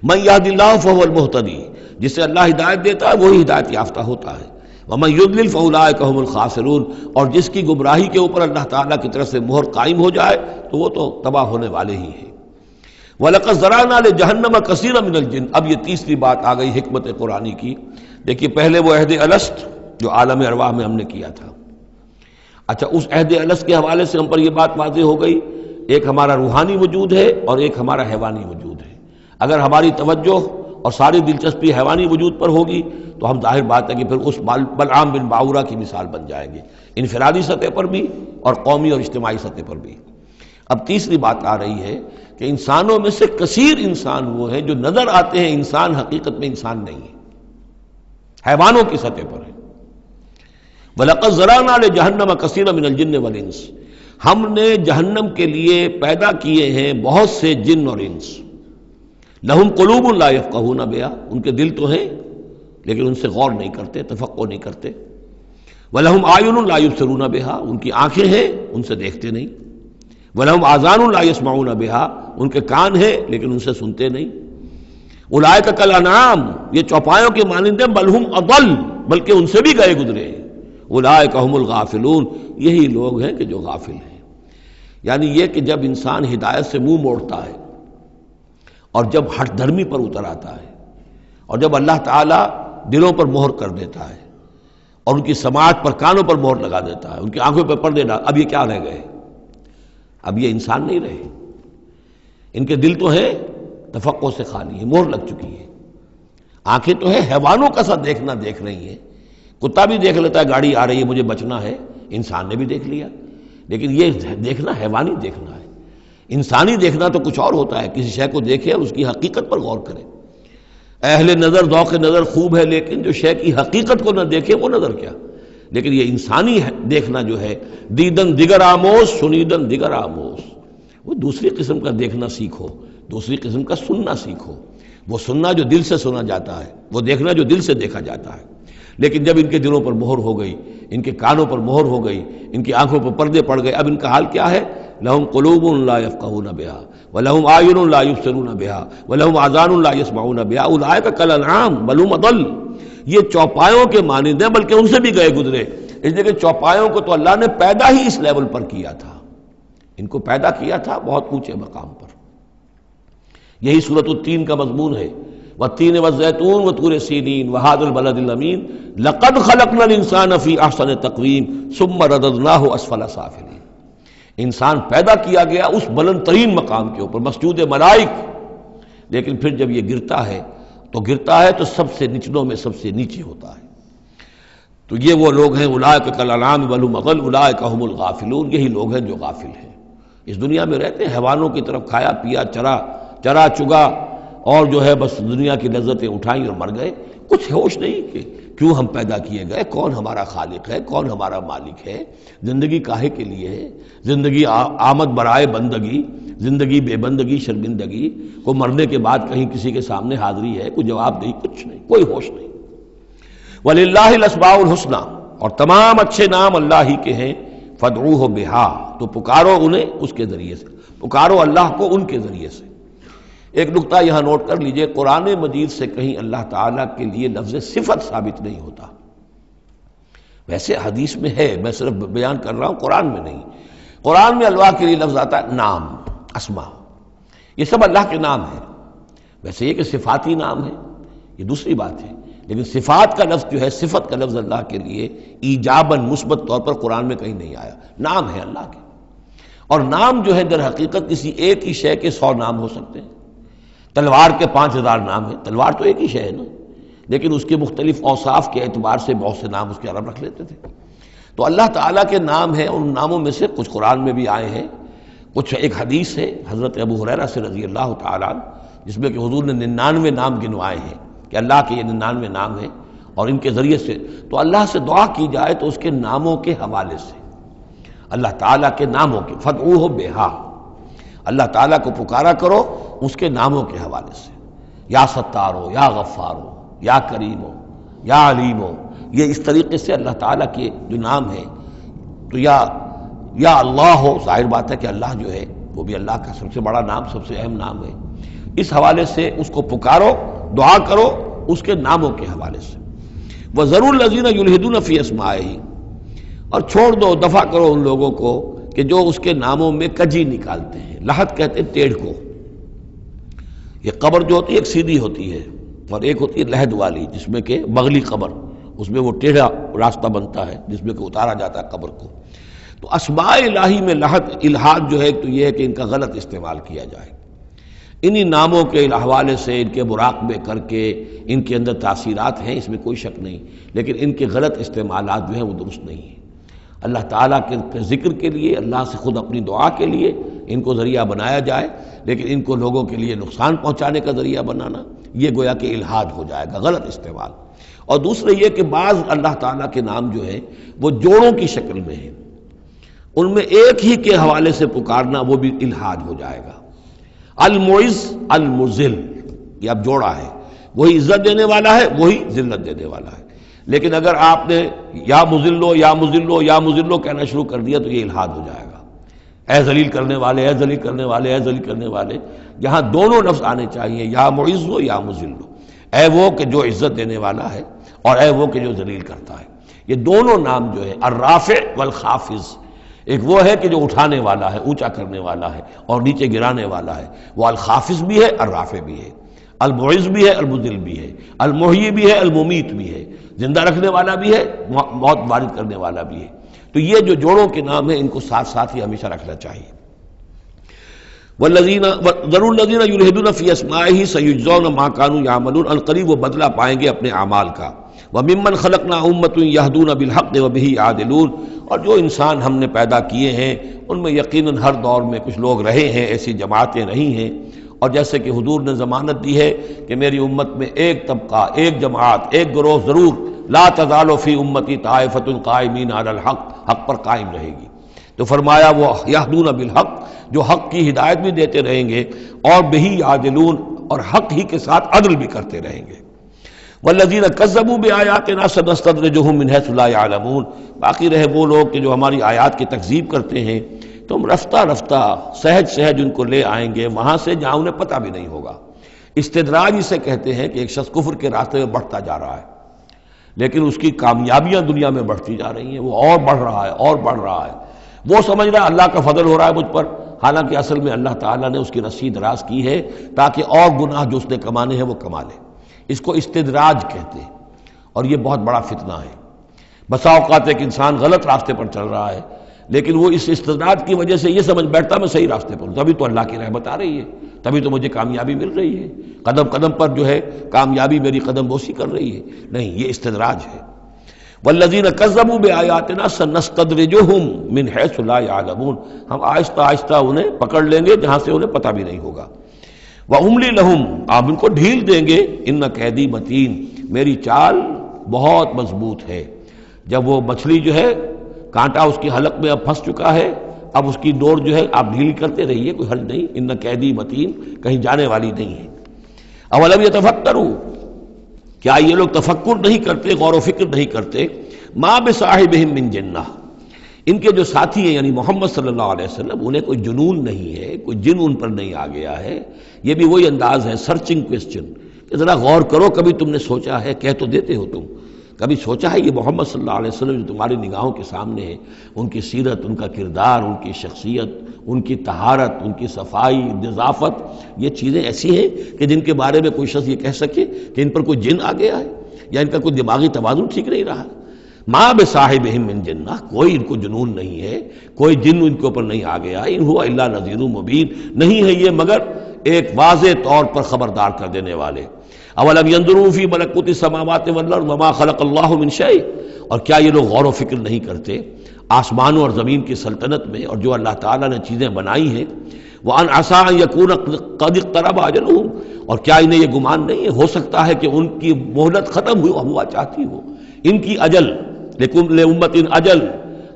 من یہد اللہ فہو المہتدی، جسے اللہ ہدایت دیتا ہے وہی ہدایت یافتہ ہوتا ہے، ومن یضلل فاولئک هم الخاسرون، اور جس کی گمراہی کے اوپر اللہ تعالیٰ کی طرف سے مہر قائم ہو جائے تو وہ تو تباہ ہونے والے ہی ہیں۔ وَلَقَدْ ذَرَأْنَا لِجَهَنَّمَ كَثِيرًا مِنَ الْجِنِّ، اب یہ تیسری بات آ گئی حکمت قرآنی کی۔ دیکھیے پہلے وہ عہد الست جو عالم ارواح میں ہم نے کیا تھا، اچھا اس عہد الست کے حوالے سے ہم پر یہ بات واضح ہو گئی، ایک ہمارا روحانی وجود ہے اور ایک ہمارا حیوانی وجود ہے۔ اگر ہماری توجہ اور ساری دلچسپی حیوانی وجود پر ہوگی تو ہم ظاہر بات ہے کہ پھر اس بلعام بن باورہ کی مثال بن جائیں گے، انفرادی سطح پر بھی اور قومی اور اجتماعی سطح پر بھی۔ اب تیسری بات آ رہی ہے کہ انسانوں میں سے کثیر انسان وہ ہیں جو نظر آتے ہیں انسان، حقیقت میں انسان نہیں ہے، حیوانوں کی سطح پر ہے۔ وَلَقَدْ ذَرَأْنَا لِجَهَنَّمَ كَثِيرًا مِنَ الْجِنِّ وَالْإِنسِ، ہم نے جہنم کے لیے پیدا کیے ہیں بہت سے جن اور انس۔ لہم قلوب لا یفقہون بہا، ان کے دل تو ہیں لیکن ان سے غور نہیں کرتے، تفقہ نہیں کرتے۔ وَلَهُمْ أَعْيُنٌ لَا يُبْصِرُونَ بِهَا، ان کی آنکھیں ہیں ان سے دیکھتے نہیں۔ وَلَهُمْ آذَانٌ لَا يَسْمَعُونَ بِهَا، ان کے کان ہیں لیکن ان سے سنتے نہیں۔ اولئک کالانعام، یہ چوپایوں کے مانند ہیں، بل ہم اضل، بلکہ ان سے بھی گئے گزرے ہیں۔ اولئک هم الغافلون، یہی لوگ ہیں کہ جو غافل ہیں۔ یعنی یہ کہ جب انسان ہدایت سے منہ موڑتا ہے اور جب ہٹ دھرمی پر اتر آتا ہے اور جب اللہ تعالیٰ دلوں پر مہر کر دیتا ہے اور ان کی سماعت پر کانوں پر مہر لگا دیتا ہے، ان کی آنکھوں پر پردے ڈال، اب یہ کیا رہ گئے؟ اب یہ انسان نہیں رہے، ان کے دل تو ہیں تفقہ سے خالی ہے، مہر لگ چکی ہے۔ آنکھیں تو ہے حیوانوں کا سا دیکھنا دیکھ رہی ہیں، کتا بھی دیکھ لیتا ہے گاڑی آ رہی ہے مجھے بچنا ہے، انسان نے بھی دیکھ لیا، لیکن یہ دیکھنا حیوانی دیکھنا ہے۔ انسانی دیکھنا تو کچھ اور ہوتا ہے، کسی شے کو دیکھے اور اس کی حقیقت پر غور کرے۔ اہل نظر ذوق نظر خوب ہے، لیکن جو شے کی حقیقت کو نہ دیکھے وہ نظر کیا۔ لیکن یہ انسانی دیکھنا جو ہے، دیدن دیگر آموز سنیدن دیگر آموز، وہ دوسری قسم کا دیکھنا سیکھو، دوسری قسم کا سننا سیکھو۔ وہ سننا جو دل سے سنا جاتا ہے، وہ دیکھنا جو دل سے دیکھا جاتا ہے۔ لیکن جب ان کے دلوں پر مہر ہو گئی، ان کے کانوں پر مہر ہو گئی، ان کی آنکھوں پر پردے پڑ گئے، اب ان کا حال کیا ہے؟ لہم قلوب لا یفقہون بہا ولہم اعین لا یبصرون بہا ولہم آذان لا یسمعون بہا اولئک کالانعام بل ہم اضل، یہ چوپایوں کے مانند ہیں بلکہ ان سے بھی گئے گزرے۔ اس لیے کہ چوپایوں کو تو اللہ نے پیدا ہی اس لیول پر کیا تھا، ان کو پیدا کیا تھا بہت اونچے مقام پر۔ یہی سورۃ التین کا مضمون ہے، والتین والزیتون وطور سینین وہذا البلد الامین لقد خلقنا الانسان فی احسن تقویم ثم رددناہ اسفل سافلین، انسان پیدا کیا گیا اس بلند ترین مقام کے اوپر، مسجود ملائک، لیکن پھر جب یہ گرتا ہے تو سب سے نچلوں میں سب سے نیچے ہوتا ہے۔ تو یہ وہ لوگ ہیں اولئک کالانعام بل هم اضل اولئک هم الغافلون، یہی لوگ ہیں جو غافل ہیں، اس دنیا میں رہتے ہیں حیوانوں کی طرف کھایا پیا چرا چگا اور جو ہے بس دنیا کی لذتیں اٹھائیں اور مر گئے، کچھ ہوش نہیں کہ کیوں ہم پیدا کیے گئے، کون ہمارا خالق ہے، کون ہمارا مالک ہے، زندگی کاہے کے لیے ہے، زندگی آمد برائے بندگی، زندگی بے بندگی شرمندگی، کو مرنے کے بعد کہیں کسی کے سامنے حاضری ہے، کوئی جواب دہی، کچھ نہیں، کوئی ہوش نہیں۔ وَلِلَّهِ الْأَسْمَاءُ الْحُسْنَى، اور تمام اچھے نام اللہ ہی کے ہیں، فَادْعُوهُ بِهَا، تو پکارو انہیں اس کے ذریعے سے، پکارو اللہ کو ان کے ذریعے سے۔ ایک نقطہ یہاں نوٹ کر لیجئے، قرآن مجید سے کہیں اللہ تعالیٰ کے لیے لفظ صفت ثابت نہیں ہوتا، ویسے حدیث میں ہے، میں صرف بیان کر رہا ہوں، قرآن میں نہیں۔ قرآن میں اللہ کے لیے لفظ آتا ہے نام، اسما، یہ سب اللہ کے نام ہیں، ویسے یہ کہ صفاتی نام ہے یہ دوسری بات ہے، لیکن صفات کا لفظ جو ہے، صفت کا لفظ اللہ کے لیے ایجاباً مثبت طور پر قرآن میں کہیں نہیں آیا، نام ہے اللہ کے۔ اور نام جو ہے در حقیقت کسی ایک ہی شے کے 100 نام ہو سکتے ہیں، تلوار کے 5000 نام ہیں، تلوار تو ایک ہی شے ہے نا، لیکن اس کے مختلف اوصاف کے اعتبار سے بہت سے نام اس کے عرب رکھ لیتے تھے۔ تو اللہ تعالیٰ کے نام ہیں، ان ناموں میں سے کچھ قرآن میں بھی آئے ہیں، کچھ ایک حدیث ہے حضرت ابو ہریرہ سے رضی اللہ تعالیٰ عنہ، جس میں کہ حضور نے 99 نام گنوائے ہیں کہ اللہ کے یہ 99 نام ہیں، اور ان کے ذریعے سے تو اللہ سے دعا کی جائے تو اس کے ناموں کے حوالے سے، اللہ تعالیٰ کے ناموں کے، فَادْعُوهُ بِهَا، اللہ تعالیٰ کو پکارا کرو اس کے ناموں کے حوالے سے، یا ستار ہو، یا غفار ہو، یا کریم ہو، یا علیم ہو، یہ اس طریقے سے اللہ تعالیٰ کے جو نام ہیں، تو یا اللہ ہو، ظاہر بات ہے کہ اللہ جو ہے وہ بھی اللہ کا سب سے بڑا نام، سب سے اہم نام ہے، اس حوالے سے اس کو پکارو، دعا کرو اس کے ناموں کے حوالے سے۔ وَذَرُوا الَّذِينَ يُلْحِدُونَ فِي أَسْمَائِهِ، اور چھوڑ دو، دفع کرو ان لوگوں کو کہ جو اس کے ناموں میں کجی نکالتے ہیں، لحد کہتے ہیں ٹیڑھ کو، یہ قبر جو ہوتی ہے ایک سیدھی ہوتی ہے اور ایک ہوتی ہے لحد والی، جس میں کہ بغلی قبر، اس میں وہ ٹیڑھا راستہ بنتا ہے جس میں کہ اتارا جاتا ہے قبر کو۔ تو اسماء الہی میں لحد الحاد جو ہے تو یہ ہے کہ ان کا غلط استعمال کیا جائے، انہی ناموں کے حوالے سے ان کے مراقبے کر کے ان کے اندر تاثیرات ہیں، اس میں کوئی شک نہیں، لیکن ان کے غلط استعمالات جو ہیں وہ درست نہیں ہیں۔ اللہ تعالیٰ کے ذکر کے لیے، اللہ سے خود اپنی دعا کے لیے ان کو ذریعہ بنایا جائے، لیکن ان کو لوگوں کے لیے نقصان پہنچانے کا ذریعہ بنانا یہ گویا کہ الحاد ہو جائے گا، غلط استعمال۔ اور دوسرے یہ کہ بعض اللہ تعالیٰ کے نام جو ہیں وہ جوڑوں کی شکل میں ہیں، ان میں ایک ہی کے حوالے سے پکارنا وہ بھی الحاد ہو جائے گا۔ المعز المذل، یہ اب جوڑا ہے، وہی عزت دینے والا ہے، وہی ذلت دینے والا ہے، لیکن اگر آپ نے یا مذلو یا مذلو یا مذلو کہنا شروع کر دیا تو یہ الحاد ہو جائے گا۔ اے ذلیل کرنے والے، اے ذلیل کرنے والے، اے ذلیل کرنے والے، جہاں دونوں لفظ آنے چاہیے، یا معز ہو یا مذل ہو، اے وہ کہ جو عزت دینے والا ہے اور اے وہ کہ جو ذلیل کرتا ہے۔ یہ دونوں نام جو ہے الرافع والخافض، ایک وہ ہے کہ جو اٹھانے والا ہے، اونچا کرنے والا ہے اور نیچے گرانے والا ہے، وہ الخافض بھی ہے، الرافع بھی ہے، المعز بھی ہے، المذل بھی ہے، المحیی بھی ہے، الممیت بھی ہے، زندہ رکھنے والا بھی ہے، موت وارد کرنے والا بھی ہے۔ تو یہ جو جوڑوں کے نام ہیں ان کو ساتھ ساتھ ہی ہمیشہ رکھنا چاہیے۔ ذروا الذین یلحدون فی اسمائہ سیجزون ما کانوا یعملون، القریب وہ بدلہ پائیں گے اپنے اعمال کا۔ وممن خلقنا امۃ یہدون بالحق وبہ یعدلون، اور جو انسان ہم نے پیدا کیے ہیں ان میں یقیناً ہر دور میں کچھ لوگ رہے ہیں، ایسی جماعتیں رہی ہیں، اور جیسے کہ حضور نے ضمانت دی ہے کہ میری امت میں ایک طبقہ، ایک جماعت، ایک گروہ ضرور، لا تزال فی امتی طائفۃ قائمین علی الحق، حق پر قائم رہے گی۔ تو فرمایا وہ یہدون بالحق، جو حق کی ہدایت بھی دیتے رہیں گے، اور بہی یعدلون، اور حق ہی کے ساتھ عدل بھی کرتے رہیں گے۔ والذین کذبوا بآیاتنا سنستدرجهم من حیث لا یعلمون، باقی رہے وہ لوگ کہ جو ہماری آیات کی تکذیب کرتے ہیں، تم رفتہ رفتہ سہج سہج ان کو لے آئیں گے وہاں سے جہاں انہیں پتہ بھی نہیں ہوگا۔ استدراج اسے کہتے ہیں کہ ایک شخص کفر کے راستے میں بڑھتا جا رہا ہے، لیکن اس کی کامیابیاں دنیا میں بڑھتی جا رہی ہیں، وہ اور بڑھ رہا ہے اور بڑھ رہا ہے، وہ سمجھ رہا ہے اللہ کا فضل ہو رہا ہے مجھ پر، حالانکہ اصل میں اللہ تعالیٰ نے اس کی رسی دراز کی ہے تاکہ اور گناہ جو اس نے کمانے ہیں وہ کما لے۔ اس کو استدراج کہتے ہیں، اور یہ بہت بڑا فتنہ ہے۔ بسا اوقات ایک انسان غلط راستے پر چل رہا ہے، لیکن وہ اس استدراج کی وجہ سے یہ سمجھ بیٹھتا میں صحیح راستے پر ہوں، تبھی تو اللہ کی رحمت آ رہی ہے، تبھی تو مجھے کامیابی مل رہی ہے، قدم قدم پر جو ہے کامیابی میری قدم بوسی کر رہی ہے۔ نہیں، یہ استدراج ہے۔ والذین کذبوا بآیاتنا سنستدرجهم من حیث لا یعلمون، ہم آہستہ آہستہ انہیں پکڑ لیں گے جہاں سے انہیں پتہ بھی نہیں ہوگا۔ وَأُمْلِي لَهُمْ، آپ ان کو ڈھیل دیں گے، ان قیدی متین، میری چال بہت مضبوط ہے۔ جب وہ مچھلی جو ہے کانٹا اس کی حلق میں اب پھنس چکا ہے، اب اس کی ڈور جو ہے آپ ڈھیل کرتے رہیے، کوئی حل نہیں، ان قیدی متین، کہیں جانے والی نہیں ہے۔ اولم یتفکروا، کیا یہ لوگ تفکر نہیں کرتے، غور و فکر نہیں کرتے؟ ما بصاحبہم من جنہ، ان کے جو ساتھی ہیں یعنی محمد صلی اللہ علیہ وسلم، انہیں کوئی جنون نہیں ہے، کوئی جن ان پر نہیں آ گیا ہے۔ یہ بھی وہی انداز ہے سرچنگ کویسچن کہ ذرا غور کرو، کبھی تم نے سوچا ہے، کہہ تو دیتے ہو تم، کبھی سوچا ہے یہ محمد صلی اللہ علیہ وسلم جو تمہاری نگاہوں کے سامنے ہے، ان کی سیرت، ان کا کردار، ان کی شخصیت، ان کی طہارت، ان کی صفائی، نظافت، یہ چیزیں ایسی ہیں کہ جن کے بارے میں کوئی شخص یہ کہہ سکے کہ ان پر کوئی جن آ گیا ہے یا ان کا کوئی دماغی توازن ٹھیک نہیں رہا۔ ما بصاحبہم من جنہ، کوئی ان کو جنون نہیں ہے، کوئی جن ان کے اوپر نہیں آ گیا، ان ہوا الا نذیر مبین، نہیں ہے یہ مگر ایک واضح طور پر خبردار کر دینے والے۔ اولم ينظروا فی ملکوت السماوات والارض وما خلق اللہ من شیء، اور کیا یہ لوگ غور و فکر نہیں کرتے آسمانوں اور زمین کی سلطنت میں اور جو اللہ تعالیٰ نے چیزیں بنائی ہیں؟ وان عسى ان يكون قد اقترب اجلهم، اور کیا انہیں یہ گمان نہیں ہے ہو سکتا ہے کہ ان کی مہلت ختم ہوا چاہتی ہو، ان کی اجل، لکل امت اجل،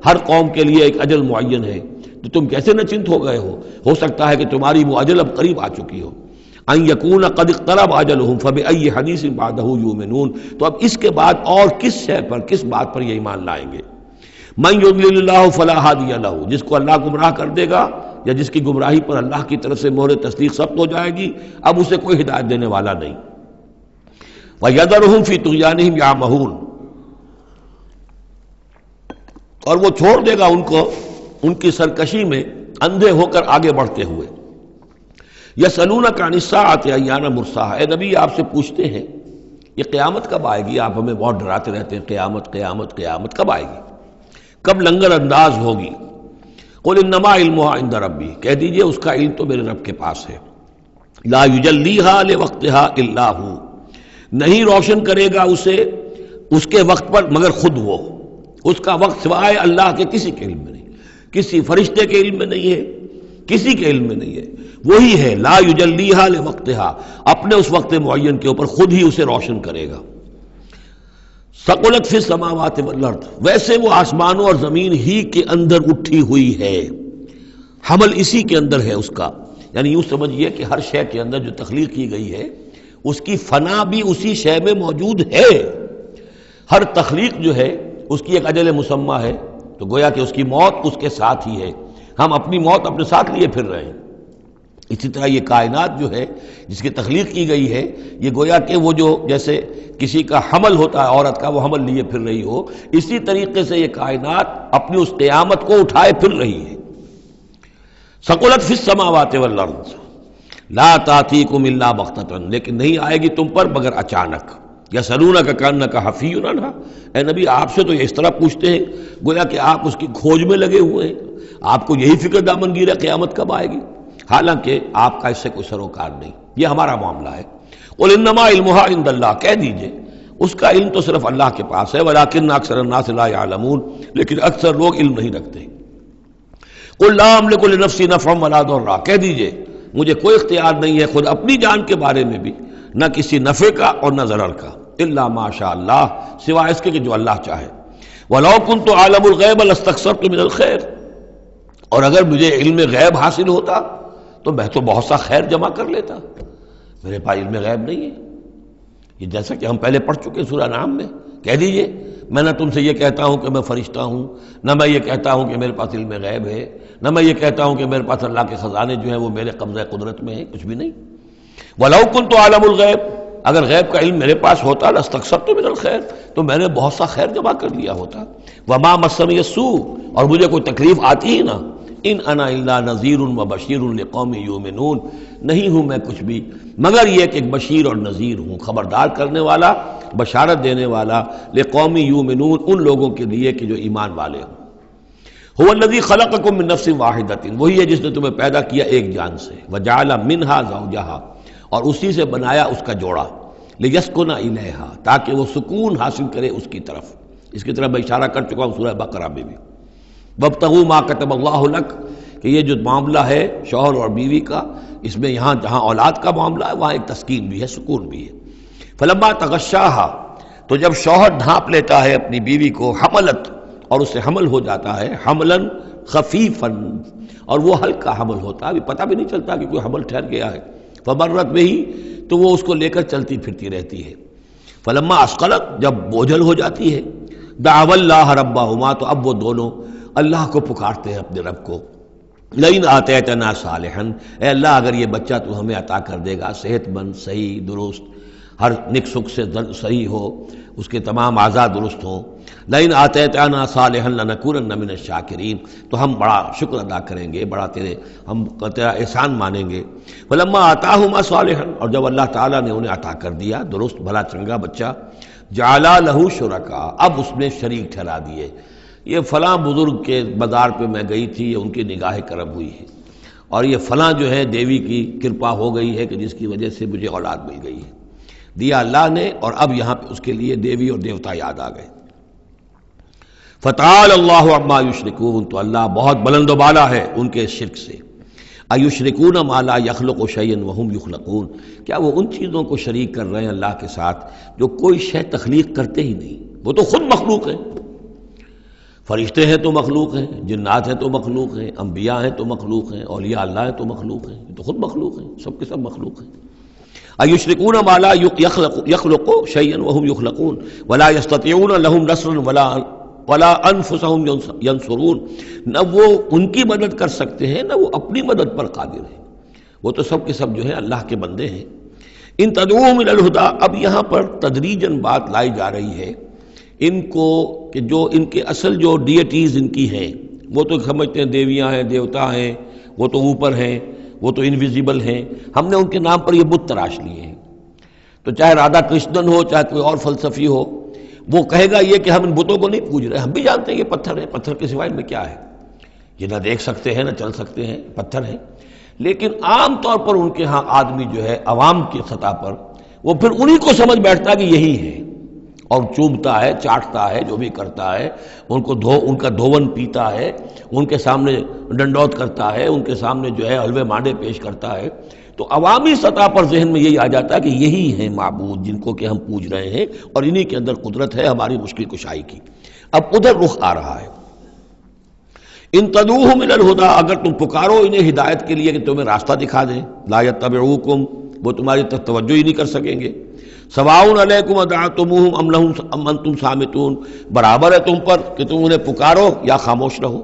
ہر قوم کے لیے ایک اجل معین ہے، تو تم کیسے نچنت ہو گئے ہو سکتا ہے کہ تمہاری وہ اجل اب قریب آ چکی ہو۔ ان یکون قد اقترب اجلهم فبأي حدیث بعدہ یؤمنون، تو اب اس کے بعد اور کس شے پر، کس بات پر یہ ایمان لائیں گے؟ من یضلل اللہ فلا ہادی لہ، جس کو اللہ گمراہ کر دے گا یا جس کی گمراہی پر اللہ کی طرف سے مہر تصدیق ثبت ہو جائے گی، اب اسے کوئی ہدایت دینے والا نہیں۔ وَيَذَرُهُمْ فِي طُغْيَانِهِمْ يَعْمَهُونَ، اور وہ چھوڑ دے گا ان کو ان کی سرکشی میں اندھے ہو کر آگے بڑھتے ہوئے۔ یسألونک عن الساعۃ ایان مرساھا، اے نبی آپ سے پوچھتے ہیں یہ قیامت کب آئے گی، آپ ہمیں بہت ڈراتے رہتے ہیں قیامت قیامت قیامت کب آئے گی، کب لنگر انداز ہوگی؟ قل انما علمها عند ربی، کہہ دیجئے اس کا علم تو میرے رب کے پاس ہے۔ لا یجلیھا لوقتها الا ہو، نہیں روشن کرے گا اسے اس کے وقت پر مگر خود وہ، اس کا وقت سوائے اللہ کے کسی کے علم میں نہیں، کسی فرشتے کے علم میں نہیں ہے، کسی کے علم میں نہیں ہے، وہی ہے لا یجلیھا لوقتها، اپنے اس وقت معین کے اوپر خود ہی اسے روشن کرے گا۔ ثقلت فی السماوات والارض، ویسے وہ آسمانوں اور زمین ہی کے اندر اٹھی ہوئی ہے، حمل اسی کے اندر ہے اس کا، یعنی یوں سمجھیے کہ ہر شے کے اندر جو تخلیق کی گئی ہے اس کی فنا بھی اسی شے میں موجود ہے۔ ہر تخلیق جو ہے اس کی ایک اجل مسمى ہے، تو گویا کہ اس کی موت اس کے ساتھ ہی ہے، ہم اپنی موت اپنے ساتھ لیے پھر رہے ہیں۔ اسی طرح یہ کائنات جو ہے جس کی تخلیق کی گئی ہے، یہ گویا کہ وہ جو جیسے کسی کا حمل ہوتا ہے عورت کا، وہ حمل لیے پھر رہی ہو، اسی طریقے سے یہ کائنات اپنی اس قیامت کو اٹھائے پھر رہی ہے۔ ثقلت فی السماوات والارض لا تأتیکم الا بغتۃ، لیکن نہیں آئے گی تم پر مگر اچانک۔ یسألونک کأنک حفی عنہا، اے نبی آپ سے تو یہ اس طرح پوچھتے ہیں گویا کہ آپ اس کی کھوج میں لگے ہوئے ہیں، آپ کو یہی فکر دامنگیر ہے قیامت کب آئے گی، حالانکہ آپ کا اس سے کوئی سروکار نہیں، یہ ہمارا معاملہ ہے۔ قل انما علمها عند اللہ، کہہ دیجئے اس کا علم تو صرف اللہ کے پاس ہے، ولکن اکثر الناس لا يعلمون، لیکن اکثر لوگ علم نہیں رکھتے۔ قل لا املک لنفسی نفعا ولا ضرا، کہہ دیجئے مجھے کوئی اختیار نہیں ہے خود اپنی جان کے بارے میں بھی، نہ کسی نفع کا اور نہ ضرر کا، الا ما شاء اللہ، سوائے اس کے کہ جو اللہ چاہے۔ ولو كنت اعلم الغیب لاستكثرت من الخیر، اور اگر مجھے علم غیب حاصل ہوتا تو میں تو بہت سا خیر جمع کر لیتا، میرے پاس علم غیب نہیں ہے۔ یہ جیسا کہ ہم پہلے پڑھ چکے سورہ نام میں، کہہ دیجئے میں نہ تم سے یہ کہتا ہوں کہ میں فرشتہ ہوں، نہ میں یہ کہتا ہوں کہ میرے پاس علم غیب ہے، نہ میں یہ کہتا ہوں کہ میرے پاس اللہ کے خزانے جو ہیں وہ میرے قبضہ قدرت میں ہیں، کچھ بھی نہیں۔ وَلَوْ كُنْتُ أَعْلَمُ الْغَيْبَ، اگر غیب کا علم میرے پاس ہوتا لَاسْتَكْثَرْتُ مِنَ الْخَيْرِ، تو میں نے بہت سا خیر جمع کر لیا ہوتا۔ وَمَا مَسَّنِيَ السُّوءُ، اور مجھے کوئی تکلیف آتی ہی نہ۔ ان انا الا نذیر وبشیر لقوم یؤمنون، نہیں ہوں میں کچھ بھی مگر یہ کہ ایک بشیر اور نذیر ہوں، خبردار کرنے والا، بشارت دینے والا، لقوم یؤمنون، ان لوگوں کے لیے کہ جو ایمان والے ہوں۔ هو الذی خلقکم من نفس واحدۃ، وہی ہے جس نے تمہیں پیدا کیا ایک جان سے، وجعل منها زوجها، اور اسی سے بنایا اس کا جوڑا، لیسکن الیہا، تاکہ وہ سکون حاصل کرے اس کی طرف، اس کی طرح میں اشارہ کر چکا ہوں سورہ بقرہ میں بھی. وابتغوا ما کتب اللہ لک، کہ یہ جو معاملہ ہے شوہر اور بیوی کا، اس میں یہاں جہاں اولاد کا معاملہ ہے وہاں ایک تسکین بھی ہے، سکون بھی ہے. فلما تغشاہا، تو جب شوہر ڈھانپ لیتا ہے اپنی بیوی کو، حملت، اور اس سے حمل ہو جاتا ہے، حملاً خفیفاً، اور وہ ہلکا حمل ہوتا ہے، ابھی پتہ بھی نہیں چلتا کہ کوئی حمل ٹھہر گیا ہے. فمرت بہ، تو وہ اس کو لے کر چلتی پھرتی رہتی ہے. فلما اثقلت، جب بوجھل ہو جاتی ہے، دعوا اللہ ربہما، تو اب وہ دونوں اللہ کو پکارتے ہیں اپنے رب کو. لئن آتیتنا صالحا، اے اللہ اگر یہ بچہ تو ہمیں عطا کر دے گا صحت مند، صحیح، درست، ہر نک سکھ سے صحیح ہو، اس کے تمام اعضاء درست ہوں. لئن آتیتنا صالحا لنکونن من الشاکرین، تو ہم بڑا شکر ادا کریں گے، بڑا ہم تیرا احسان مانیں گے. فلما آتاہما صالحا، اور جب اللہ تعالیٰ نے انہیں عطا کر دیا درست بھلا چنگا بچہ، جعلا لہ شرکاء، اب اس میں شریک ٹھہرا دیے. یہ فلاں بزرگ کے مزار پہ میں گئی تھی، یہ ان کی نگاہ کرم ہوئی ہے، اور یہ فلاں جو ہے دیوی کی کرپا ہو گئی ہے کہ جس کی وجہ سے مجھے اولاد مل گئی ہے. دیا اللہ نے، اور اب یہاں پہ اس کے لیے دیوی اور دیوتا یاد آ گئے. فتعال اللہ عما یشرکون، تو اللہ بہت بلند و بالا ہے ان کے شرک سے. ایشرکون ما لا یخلق شیئا وہم یخلقون، کیا وہ ان چیزوں کو شریک کر رہے ہیں اللہ کے ساتھ جو کوئی شے تخلیق کرتے ہی نہیں، وہ تو خود مخلوق ہیں. فرشتے ہیں تو مخلوق ہیں، جنات ہیں تو مخلوق ہیں، انبیاء ہیں تو مخلوق ہیں، اولیاء اللہ ہیں تو مخلوق ہیں، یہ تو خود مخلوق ہیں، سب کے سب مخلوق ہیں. ایشرکون ما لا یخلق شیئا وہم یخلقون ولا یستطیعون لهم نصرا ولا انفسهم ینصرون، نہ وہ ان کی مدد کر سکتے ہیں نہ وہ اپنی مدد پر قادر ہیں، وہ تو سب کے سب جو ہے اللہ کے بندے ہیں. ان تدعوهم الی الہدی، اب یہاں پر تدریجاً بات لائی جا رہی ہے ان کو کہ جو ان کے اصل جو ڈیٹیز ان کی ہیں، وہ تو سمجھتے ہیں دیویاں ہیں، دیوتا ہیں، وہ تو اوپر ہیں، وہ تو انویزیبل ہیں، ہم نے ان کے نام پر یہ بت تراش لیے ہیں. تو چاہے رادھا کرشنن ہو، چاہے کوئی اور فلسفی ہو، وہ کہے گا یہ کہ ہم ان بتوں کو نہیں پوج رہے، ہم بھی جانتے ہیں یہ پتھر ہے، پتھر کے سوائے ان میں کیا ہے، یہ نہ دیکھ سکتے ہیں نہ چل سکتے ہیں، پتھر ہیں. لیکن عام طور پر ان کے ہاں آدمی جو ہے عوام کی سطح پر وہ پھر انہی کو سمجھ بیٹھتا ہے کہ یہی ہے، اور چومتا ہے، چاٹتا ہے، جو بھی کرتا ہے، ان کا دھون پیتا ہے، ان کے سامنے ڈنڈوت کرتا ہے، ان کے سامنے جو ہے حلوے مانڈے پیش کرتا ہے. تو عوامی سطح پر ذہن میں یہی آ جاتا ہے کہ یہی ہیں معبود جن کو کہ ہم پوج رہے ہیں، اور انہی کے اندر قدرت ہے ہماری مشکل کشائی کی. اب ادھر رخ آ رہا ہے. ان تدعوہم الی الہدی، اگر تم پکارو انہیں ہدایت کے لیے کہ تمہیں راستہ دکھا دیں، لا یتبعوکم، وہ تمہاری طرف توجہ ہی نہیں کر سکیں گے. سواء علیکم ادعوتموہم ام انتم صامتون، برابر ہے تم پر کہ تم انہیں پکارو یا خاموش رہو.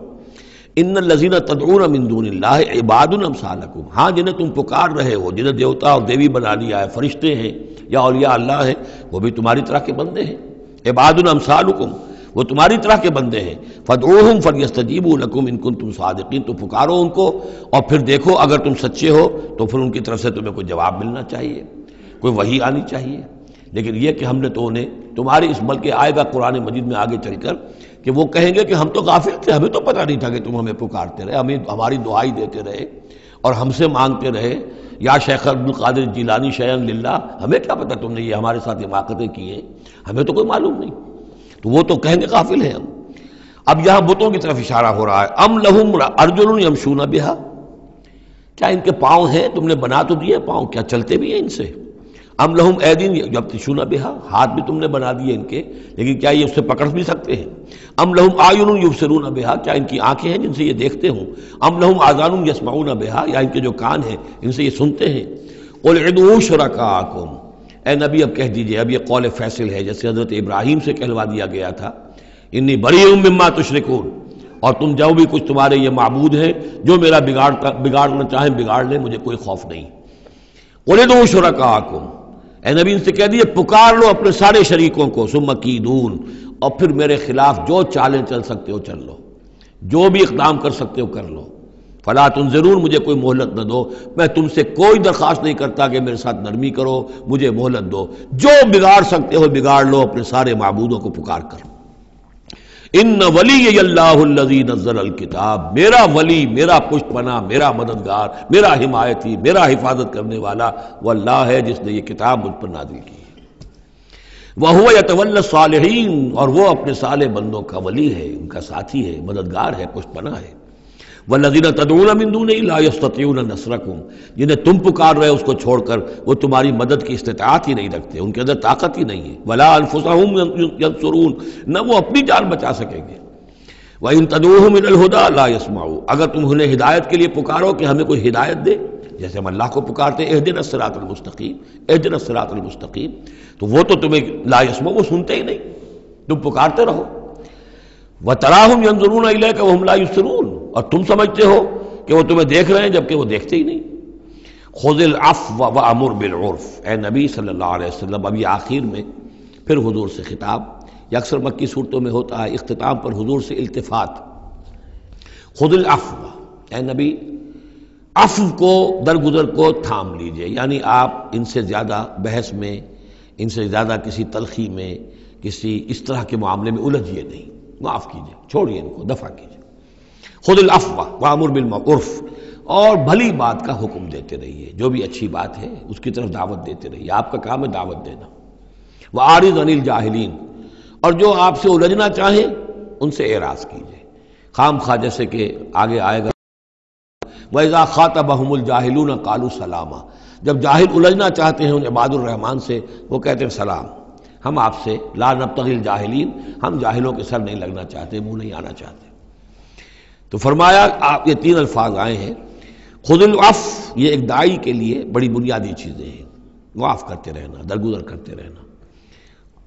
ان الذین تدعون من دون اللہ عباد امثالکم، ہاں جنہیں تم پکار رہے ہو، جنہیں دیوتا اور دیوی بنا لیا ہے، فرشتے ہیں یا اولیاء اللہ ہیں، وہ بھی تمہاری طرح کے بندے ہیں. عباد امثالکم، وہ تمہاری طرح کے بندے ہیں. فادعوہم فلیستجیبوا لکم ان کنتم صادقین، تو پکارو ان کو اور پھر دیکھو اگر تم سچے ہو تو پھر ان کی طرف سے تمہیں کوئی جواب ملنا چاہیے، کوئی وحی آنی چاہیے. لیکن یہ کہ ہم نے تو انہیں تمہاری اس، بلکہ آئے گا قرآن مجید میں آگے چل کر کہ وہ کہیں گے کہ ہم تو غافل تھے، ہمیں تو پتہ نہیں تھا کہ تم ہمیں پکارتے رہے، ہمیں ہماری دعائی دیتے رہے اور ہم سے مانگتے رہے، یا شیخ عبد القادر جیلانی شیئا للہ، ہمیں کیا پتہ تم نے یہ ہمارے ساتھ حماقتیں کی ہیں، ہمیں تو کوئی معلوم نہیں. تو وہ تو کہیں گے غافل ہیں ہم. اب یہاں بتوں کی طرف اشارہ ہو رہا ہے. ام لہم ارجل یمشون بہا، کیا ان کے پاؤں ہیں، تم نے بنا تو دیے پاؤں، کیا چلتے بھی ہیں ان سے. ام لہم ایدین یبطشون بہا، ہاتھ بھی تم نے بنا دیے ان کے، لیکن کیا یہ اس سے پکڑ بھی سکتے ہیں. ام لہم اعین یبصرون بہا، کیا ان کی آنکھیں ہیں جن سے یہ دیکھتے ہوں. ام لہم آذان یسمعون بہا، یا ان کے جو کان ہیں ان سے یہ سنتے ہیں. قل ادعوا شرکاءکم، اے نبی اب کہہ دیجئے، اب یہ قول فیصل ہے جیسے حضرت ابراہیم سے کہلوا دیا گیا تھا، انی بریء مما تشرکون، اور تم جو بھی کچھ تمہارے یہ معبود ہیں جو میرا بگاڑنا چاہیں بگاڑ لیں، مجھے کوئی خوف نہیں. قل ادعوا شرکاءکم، اے نبی ان سے کہہ دیجئے پکار لو اپنے سارے شریکوں کو، ثم کیدون، اور پھر میرے خلاف جو چالیں چل سکتے ہو چل لو، جو بھی اقدام کر سکتے ہو کر لو. فلا تنظرون، مجھے کوئی مہلت نہ دو، میں تم سے کوئی درخواست نہیں کرتا کہ میرے ساتھ نرمی کرو، مجھے مہلت دو، جو بگاڑ سکتے ہو بگاڑ لو اپنے سارے معبودوں کو پکار کر. ان ولی اللہ الذی نزل الکتاب، میرا ولی، میرا پشت پناہ، میرا مددگار، میرا حمایتی، میرا حفاظت کرنے والا وہ اللہ ہے جس نے یہ کتاب مجھ پر نازل کی. وَهُوَ يَتَوَلَّى الصَّالِحِينَ، اور وہ اپنے صالح بندوں کا ولی ہے، ان کا ساتھی ہے، مددگار ہے، پشت پناہ ہے۔ وَالَّذِينَ تَدْعُونَ مِن دُونِهِ لَا يَسْتَطِيعُونَ نَصْرَكُمْ، جنہیں تم پکار رہے ہو اس کو چھوڑ کر، وہ تمہاری مدد کی استطاعت ہی نہیں رکھتے، ان کے اندر طاقت ہی نہیں ہے۔ وَلَا أَنفُسَهُمْ يَنصُرُونَ، نہ وہ اپنی جان بچا سکیں گے۔ وَإِن تَدْعُوهُمْ إِلَى الْهُدَىٰ لَا يَسْمَعُوا، اگر تم انہیں ہدایت کے لیے پکارو کہ ہمیں کوئی ہدایت دے، جیسے ہم اللہ کو پکارتے ہیں اهدنا الصراط المستقیم، اهدنا الصراط المستقیم، تو وہ تو تمہیں لا يسمعوا، وہ سنتے ہی نہیں، تم پکارتے رہو۔ وَتَرَاهُمْ يَنظُرُونَ إِلَيْكَ وَهُمْ لَا يُبْصِرُونَ، اور تم سمجھتے ہو کہ وہ تمہیں دیکھ رہے ہیں جبکہ وہ دیکھتے ہی نہیں۔ خُذِ الْعَفْوَ وَأْمُرْ بِالْعُرْفِ، اے نبی صلی اللہ علیہ وسلم، اب یہ آخر میں پھر حضور سے خطاب، یہ اکثر مکی صورتوں میں ہوتا ہے، اختتام پر حضور سے التفات۔ خُذِ الْعَفْوَ، اے نبی عفو کو، درگزر کو تھام لیجئے، یعنی آپ ان سے زیادہ بحث میں، ان سے زیادہ کسی تلخی میں، کسی اس طرح کے معاملے میں الجھیے نہیں، معاف کیجئے، چھوڑیے ان کو، دفع کیجئے۔ خُذِ الْعَفْوَ وَأْمُرْ بِالْمَعْرُوفِ، اور بھلی بات کا حکم دیتے رہیے، جو بھی اچھی بات ہے اس کی طرف دعوت دیتے رہیے، آپ کا کام ہے دعوت دینا۔ وَأَعْرِضْ عَنِ الْجَاهِلِينَ، اور جو آپ سے الجھنا چاہیں ان سے اعراض کیجئے، خام خواہ، جیسے کہ آگے آئے گا وَإِذَا خَاطَبَهُمُ الْجَاهِلُونَ قَالُوا سَلَامًا، جب جاہل الجھنا چاہتے ہیں ان عباد الرحمن سے، وہ کہتے ہیں سلام، ہم آپ سے لا نبتغی الجاہلین، ہم جاہلوں کے سر نہیں لگنا چاہتے، منہ نہیں آنا چاہتے۔ تو فرمایا آپ یہ تین الفاظ آئے ہیں، خذ العفو، یہ ایک داعی کے لیے بڑی بنیادی چیزیں ہیں، معاف کرتے رہنا، درگزر کرتے رہنا۔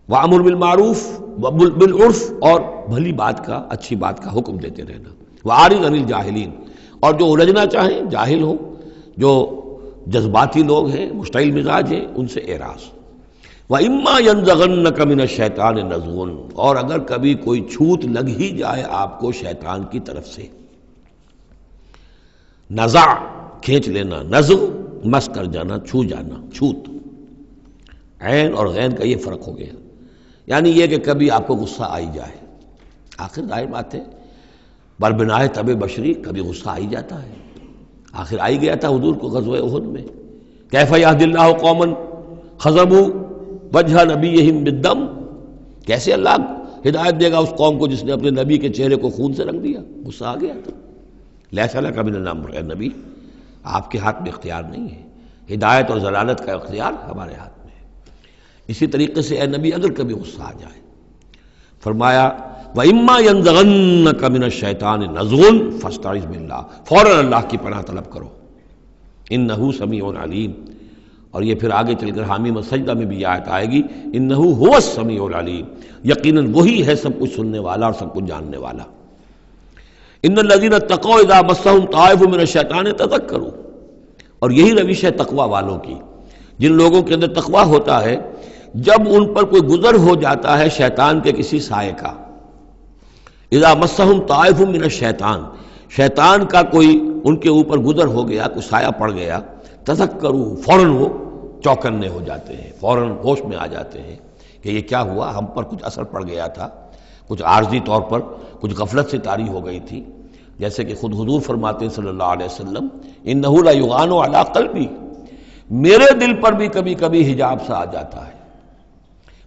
وَأَمُرْ بِالْمَعْرُوفِ وَبِالْعُرْفِ، اور بھلی بات کا، اچھی بات کا حکم دیتے رہنا۔ وَأَعْرِضْ عَنِ الْجَاهِلِينَ، اور جو الجھنا چاہیں، جاہل ہو، جو جذباتی لوگ ہیں، مشتعل مزاج ہیں، ان سے اعراض۔ وَإِمَّا يَنزَغَنَّكَ مِنَ الشَّيْطَانِ نَزْغٌ، اور اگر کبھی کوئی چھوت لگ ہی جائے آپ کو شیطان کی طرف سے، نزع کھینچ لینا، نزغ مس کر جانا، چھو جانا، چھوت، عین اور غین کا یہ فرق ہو گیا، یعنی یہ کہ کبھی آپ کو غصہ آئی جائے، آخر ظاہر بات ہے بربنائے طب بشری کبھی غصہ آئی جاتا ہے، آخر آئی گیا تھا حضور کو غزوہ احد میں، کیف یہدی اللہ قوما خضبوا وجہ نبیہم بالدم، کیسے اللہ ہدایت دے گا اس قوم کو جس نے اپنے نبی کے چہرے کو خون سے رنگ دیا، غصہ آ گیا تھا۔ لیس لک من الامر، اے نبی آپ کے ہاتھ میں اختیار نہیں ہے، ہدایت اور ضلالت کا اختیار ہمارے ہاتھ میں ہے۔ اسی طریقے سے اے نبی اگر کبھی غصہ آ جائے، فرمایا وَإِمَّا يَنزَغَنَّكَ مِنَ الشَّيْطَانِ نَزْغٌ فَاسْتَعِذْ بِاللَّهِ، فوراً اللہ کی پناہ طلب کرو، إِنَّهُ سَمِيعٌ عَلِيمٌ۔ اور یہ پھر آگے چل کر حامیم السجدہ میں بھی یہ آیت آئے گی، إِنَّهُ هُوَ السَّمِيعُ الْعَلِيمُ، یقیناً وہی ہے سب کچھ سننے والا اور سب کچھ جاننے والا۔ إِنَّ الَّذِينَ اتَّقَوْا إِذَا مَسَّهُمْ طَائِفٌ مِنَ الشَّيْطَانِ تَذَكَّرُوا، اور یہی روش ہے تقوی والوں کی، جن لوگوں کے اندر تقوی ہوتا ہے، جب ان پر کوئی گزر ہو جاتا ہے شیطان کے کسی سائے کا، اذا مسہم طائف من الشیطان، شیطان کا کوئی ان کے اوپر گزر ہو گیا، کوئی سایہ پڑ گیا، تذکروا، فوراً وہ چوکنے ہو جاتے ہیں، فوراً ہوش میں آ جاتے ہیں کہ یہ کیا ہوا، ہم پر کچھ اثر پڑ گیا تھا، کچھ عارضی طور پر کچھ غفلت سے طاری ہو گئی تھی، جیسے کہ خود حضور فرماتے ہیں صلی اللہ علیہ وسلم، انہ لیغان علی قلبی، میرے دل پر بھی کبھی کبھی حجاب سا آ جاتا ہے،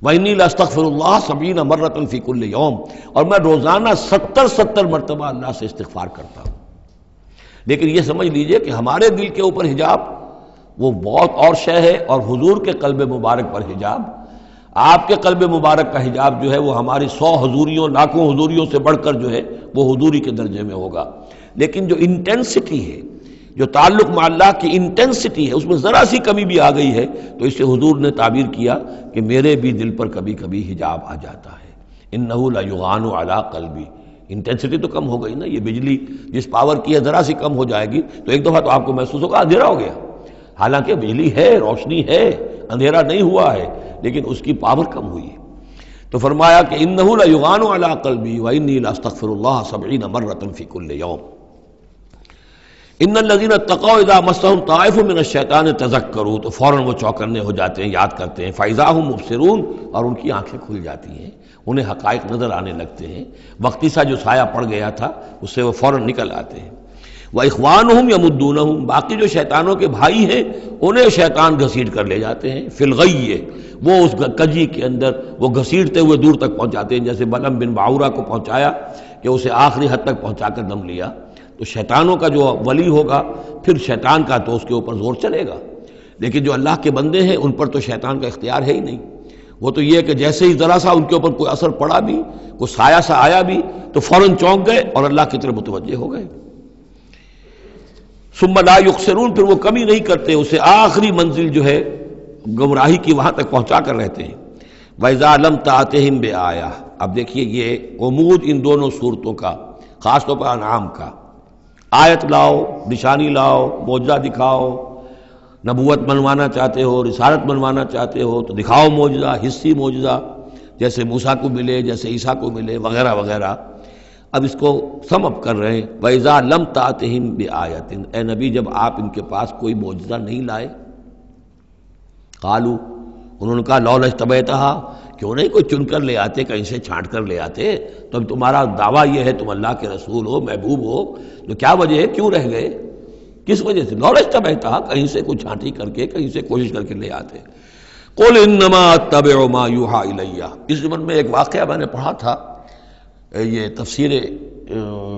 وَإِنِّي لَأَسْتَغْفِرُ اللَّهَ 70 مرة فی کل یوم، اور میں روزانہ 70 مرتبہ اللہ سے استغفار کرتا ہوں۔ لیکن یہ سمجھ لیجئے کہ ہمارے دل کے اوپر حجاب وہ بہت اور شے ہے، اور حضور کے قلب مبارک پر حجاب، آپ کے قلب مبارک کا حجاب جو ہے وہ ہماری 100 حضوریوں، لاکھوں حضوریوں سے بڑھ کر جو ہے وہ حضوری کے درجے میں ہوگا۔ لیکن جو انٹینسٹی ہے، جو تعلق مع اللہ کی انٹینسٹی ہے، اس میں ذرا سی کمی بھی آ گئی ہے تو اس سے حضور نے تعبیر کیا کہ میرے بھی دل پر کبھی کبھی حجاب آ جاتا ہے، انہ لیغان علی قلبی، انٹینسٹی تو کم ہو گئی نا، یہ بجلی جس پاور کی ہے ذرا سی کم ہو جائے گی تو ایک دفعہ تو آپ کو محسوس ہوگا اندھیرا ہو گیا، حالانکہ بجلی ہے، روشنی ہے، اندھیرا نہیں ہوا ہے، لیکن اس کی پاور کم ہوئی ہے۔ تو فرمایا کہ انہ لیغان علی قلبی وانی لاستغفر اللہ 70 مرة فی کل یوم۔ ان الذین اتقوا اذا مسهم طائف من الشیطان تذکروا، تو فوراً وہ چوکنے ہو جاتے ہیں، یاد کرتے ہیں، فاذا هم مبصرون، اور ان کی آنکھیں کھل جاتی ہیں، انہیں حقائق نظر آنے لگتے ہیں، وقتی سا جو سایہ پڑ گیا تھا اس سے وہ فوراً نکل آتے ہیں۔ وَإِخْوَانُهُمْ يَمُدُّونَهُمْ، باقی جو شیطانوں کے بھائی ہیں انہیں شیطان گھسیٹ کر لے جاتے ہیں، فی الغی، وہ اس کجی کے اندر وہ گھسیٹتے ہوئے دور تک پہنچاتے ہیں، جیسے بلم بن باورہ کو پہنچایا کہ اسے آخری حد تک پہنچا کر دم لیا۔ تو شیطانوں کا جو ولی ہوگا پھر شیطان کا تو اس کے اوپر زور چلے گا، لیکن جو اللہ کے بندے ہیں ان پر تو شیطان کا اختیار ہے ہی نہیں۔ وہ تو یہ کہ جیسے ہی ذرا سا ان کے اوپر کوئی اثر پڑا بھی، کوئی سایہ سا آیا بھی تو فوراً چونک گئے اور اللہ کی طرف متوجہ ہو گئے۔ ثم لا یخسرون، پھر وہ کمی نہیں کرتے، اسے آخری منزل جو ہے گمراہی کی وہاں تک پہنچا کر رہتے ہیں۔ وَإِذَا لَمْ تَأْتِهِمْ بِآیَةٍ، اب دیکھیے یہ عمود ان دونوں صورتوں کا، خاص طور پر انعام کا، آیت لاؤ، نشانی لاؤ، معجزہ دکھاؤ، نبوت منوانا چاہتے ہو، رسالت منوانا چاہتے ہو تو دکھاؤ معجزہ، حصی معجزہ، جیسے موسیٰ کو ملے، جیسے عیسیٰ کو ملے، وغیرہ وغیرہ۔ اب اس کو سم اپ کر رہے ہیں، وَإِذَا لَمْ تَأْتِهِمْ بِآیَةٍ، اے نبی جب آپ ان کے پاس کوئی معجزہ نہیں لائے، قالوا، انہوں نے کہا لولا اجتبیتها، کیوں نہیں کوئی چن کر لے آتے، کہیں سے چھانٹ کر لے آتے، تو اب تمہارا دعویٰ یہ ہے تم اللہ کے رسول ہو، محبوب ہو، تو کیا وجہ ہے، کیوں رہ گئے، کس وجہ سے؟ لولا اجتبیتها، کہیں سے کوئی چھانٹی کر کے، کہیں سے کوشش کر کے لے آتے۔ قل انما اتبع ما یوحى الی، اس زمن میں ایک واقعہ میں نے پڑھا تھا، یہ تفسیر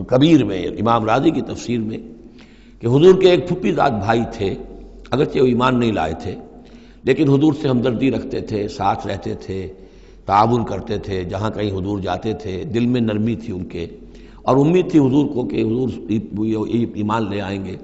کبیر میں، امام راضی کی تفسیر میں، کہ حضور کے ایک پھپھی زاد بھائی تھے، اگرچہ وہ ایمان نہیں لائے تھے لیکن حضور سے ہمدردی رکھتے تھے، ساتھ رہتے تھے، تعاون کرتے تھے، جہاں کہیں حضور جاتے تھے دل میں نرمی تھی ان کے، اور امید تھی حضور کو کہ حضور ایمان لے آئیں گے۔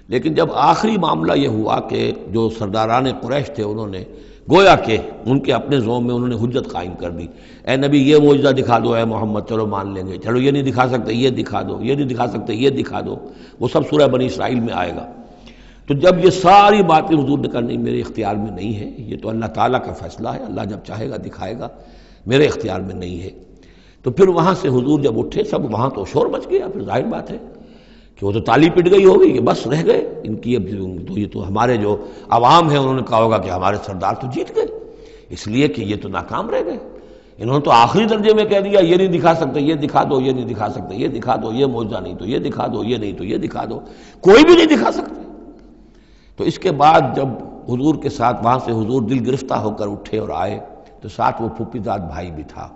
لیکن جب آخری معاملہ یہ ہوا کہ جو سرداران قریش تھے انہوں نے گویا کہ ان کے اپنے زوم میں انہوں نے حجت قائم کر دی، اے نبی یہ معجزہ دکھا دو، اے محمد چلو مان لیں گے، چلو یہ نہیں دکھا سکتے یہ دکھا دو، یہ نہیں دکھا سکتے یہ دکھا دو، وہ سب سورہ بنی اسرائیل میں آئے گا۔ تو جب یہ ساری باتیں حضور نے کہا نہیں میرے اختیار میں نہیں ہے، یہ تو اللہ تعالیٰ کا فیصلہ ہے، اللہ جب چاہے گا دکھائے گا، میرے اختیار میں نہیں ہے، تو پھر وہاں سے حضور جب اٹھے سب وہاں تو شور مچ گیا، پھر ظاہر بات ہے کہ وہ تو تالی پٹ گئی ہوگی کہ بس رہ گئے ان کی، اب تو یہ تو ہمارے جو عوام ہیں انہوں نے کہا ہوگا کہ ہمارے سردار تو جیت گئے، اس لیے کہ یہ تو ناکام رہ گئے، انہوں نے تو آخری درجے میں کہہ دیا یہ نہیں دکھا سکتے یہ دکھا دو، یہ نہیں دکھا سکتے یہ دکھا دو، یہ معجزہ نہیں تو یہ دکھا دو، یہ نہیں تو یہ دکھا دو، کوئی بھی نہیں دکھا سکتے۔ تو اس کے بعد جب حضور کے ساتھ وہاں سے حضور دل گرفتہ ہو کر اٹھے اور آئے تو ساتھ وہ پھوپھی زاد بھائی بھی تھا،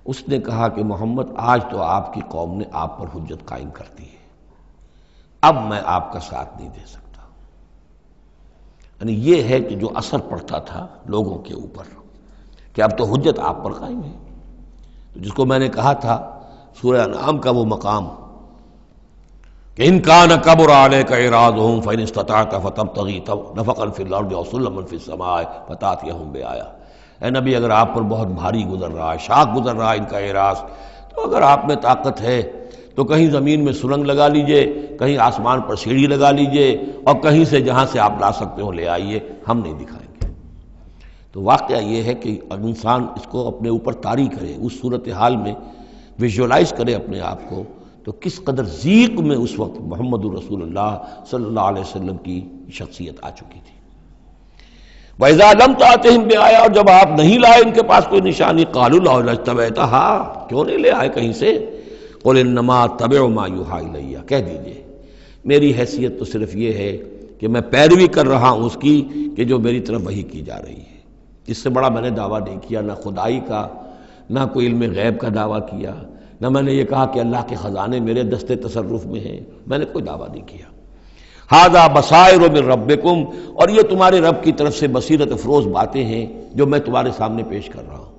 اس نے کہا کہ محمد آج تو آپ کی قوم نے آپ پر حجت قائم کر دی ہے، اب میں آپ کا ساتھ نہیں دے سکتا۔ یعنی یہ ہے کہ جو اثر پڑتا تھا لوگوں کے اوپر کہ اب تو حجت آپ پر قائم ہے، تو جس کو میں نے کہا تھا سورہ انعام کا وہ مقام کہ ان کان کبر علیک اعراضهم فان استطعت فتبتغي نفقا في الارض او سلما في السماء فتاتيهم بآية، اے نبی اگر آپ پر بہت بھاری گزر رہا ہے، شاق گزر رہا ہے ان کا اعراض، تو اگر آپ میں طاقت ہے تو کہیں زمین میں سرنگ لگا لیجئے، کہیں آسمان پر سیڑھی لگا لیجئے، اور کہیں سے جہاں سے آپ لا سکتے ہو لے آئیے، ہم نہیں دکھائیں گے۔ تو واقعہ یہ ہے کہ انسان اس کو اپنے اوپر طاری کرے، اس صورتحال میں ویژولائز کرے اپنے آپ کو، تو کس قدر ضیق میں اس وقت محمد الرسول اللہ صلی اللہ علیہ وسلم کی شخصیت آ چکی تھی۔ وَإِذَا لَمْ تَأْتِهِمْ بِآیَةٍ، اور جب آپ نہیں لائے ان کے پاس کوئی نشانی، قَالُوا لَوْلَا اجْتَبَیْتَهَا، کیوں نہیں لے آئے کہیں سے؟ قُلْ إِنَّمَا أَتَّبِعُ مَا يُوحَىٰ إِلَيَّ، کہہ دیجئے میری حیثیت تو صرف یہ ہے کہ میں پیروی کر رہا ہوں اس کی کہ جو میری طرف وحی کی جا رہی ہے، اس سے بڑا میں نے دعویٰ نہیں کیا، نہ خدائی کا، نہ کوئی علم غیب کا دعویٰ کیا، نہ میں نے یہ کہا کہ اللہ کے خزانے میرے دستے تصرف میں ہیں، میں نے کوئی دعویٰ نہیں کیا۔ ھذا بصائر من ربکم، اور یہ تمہارے رب کی طرف سے بصیرت افروز باتیں ہیں جو میں تمہارے سامنے پیش کر رہا ہوں،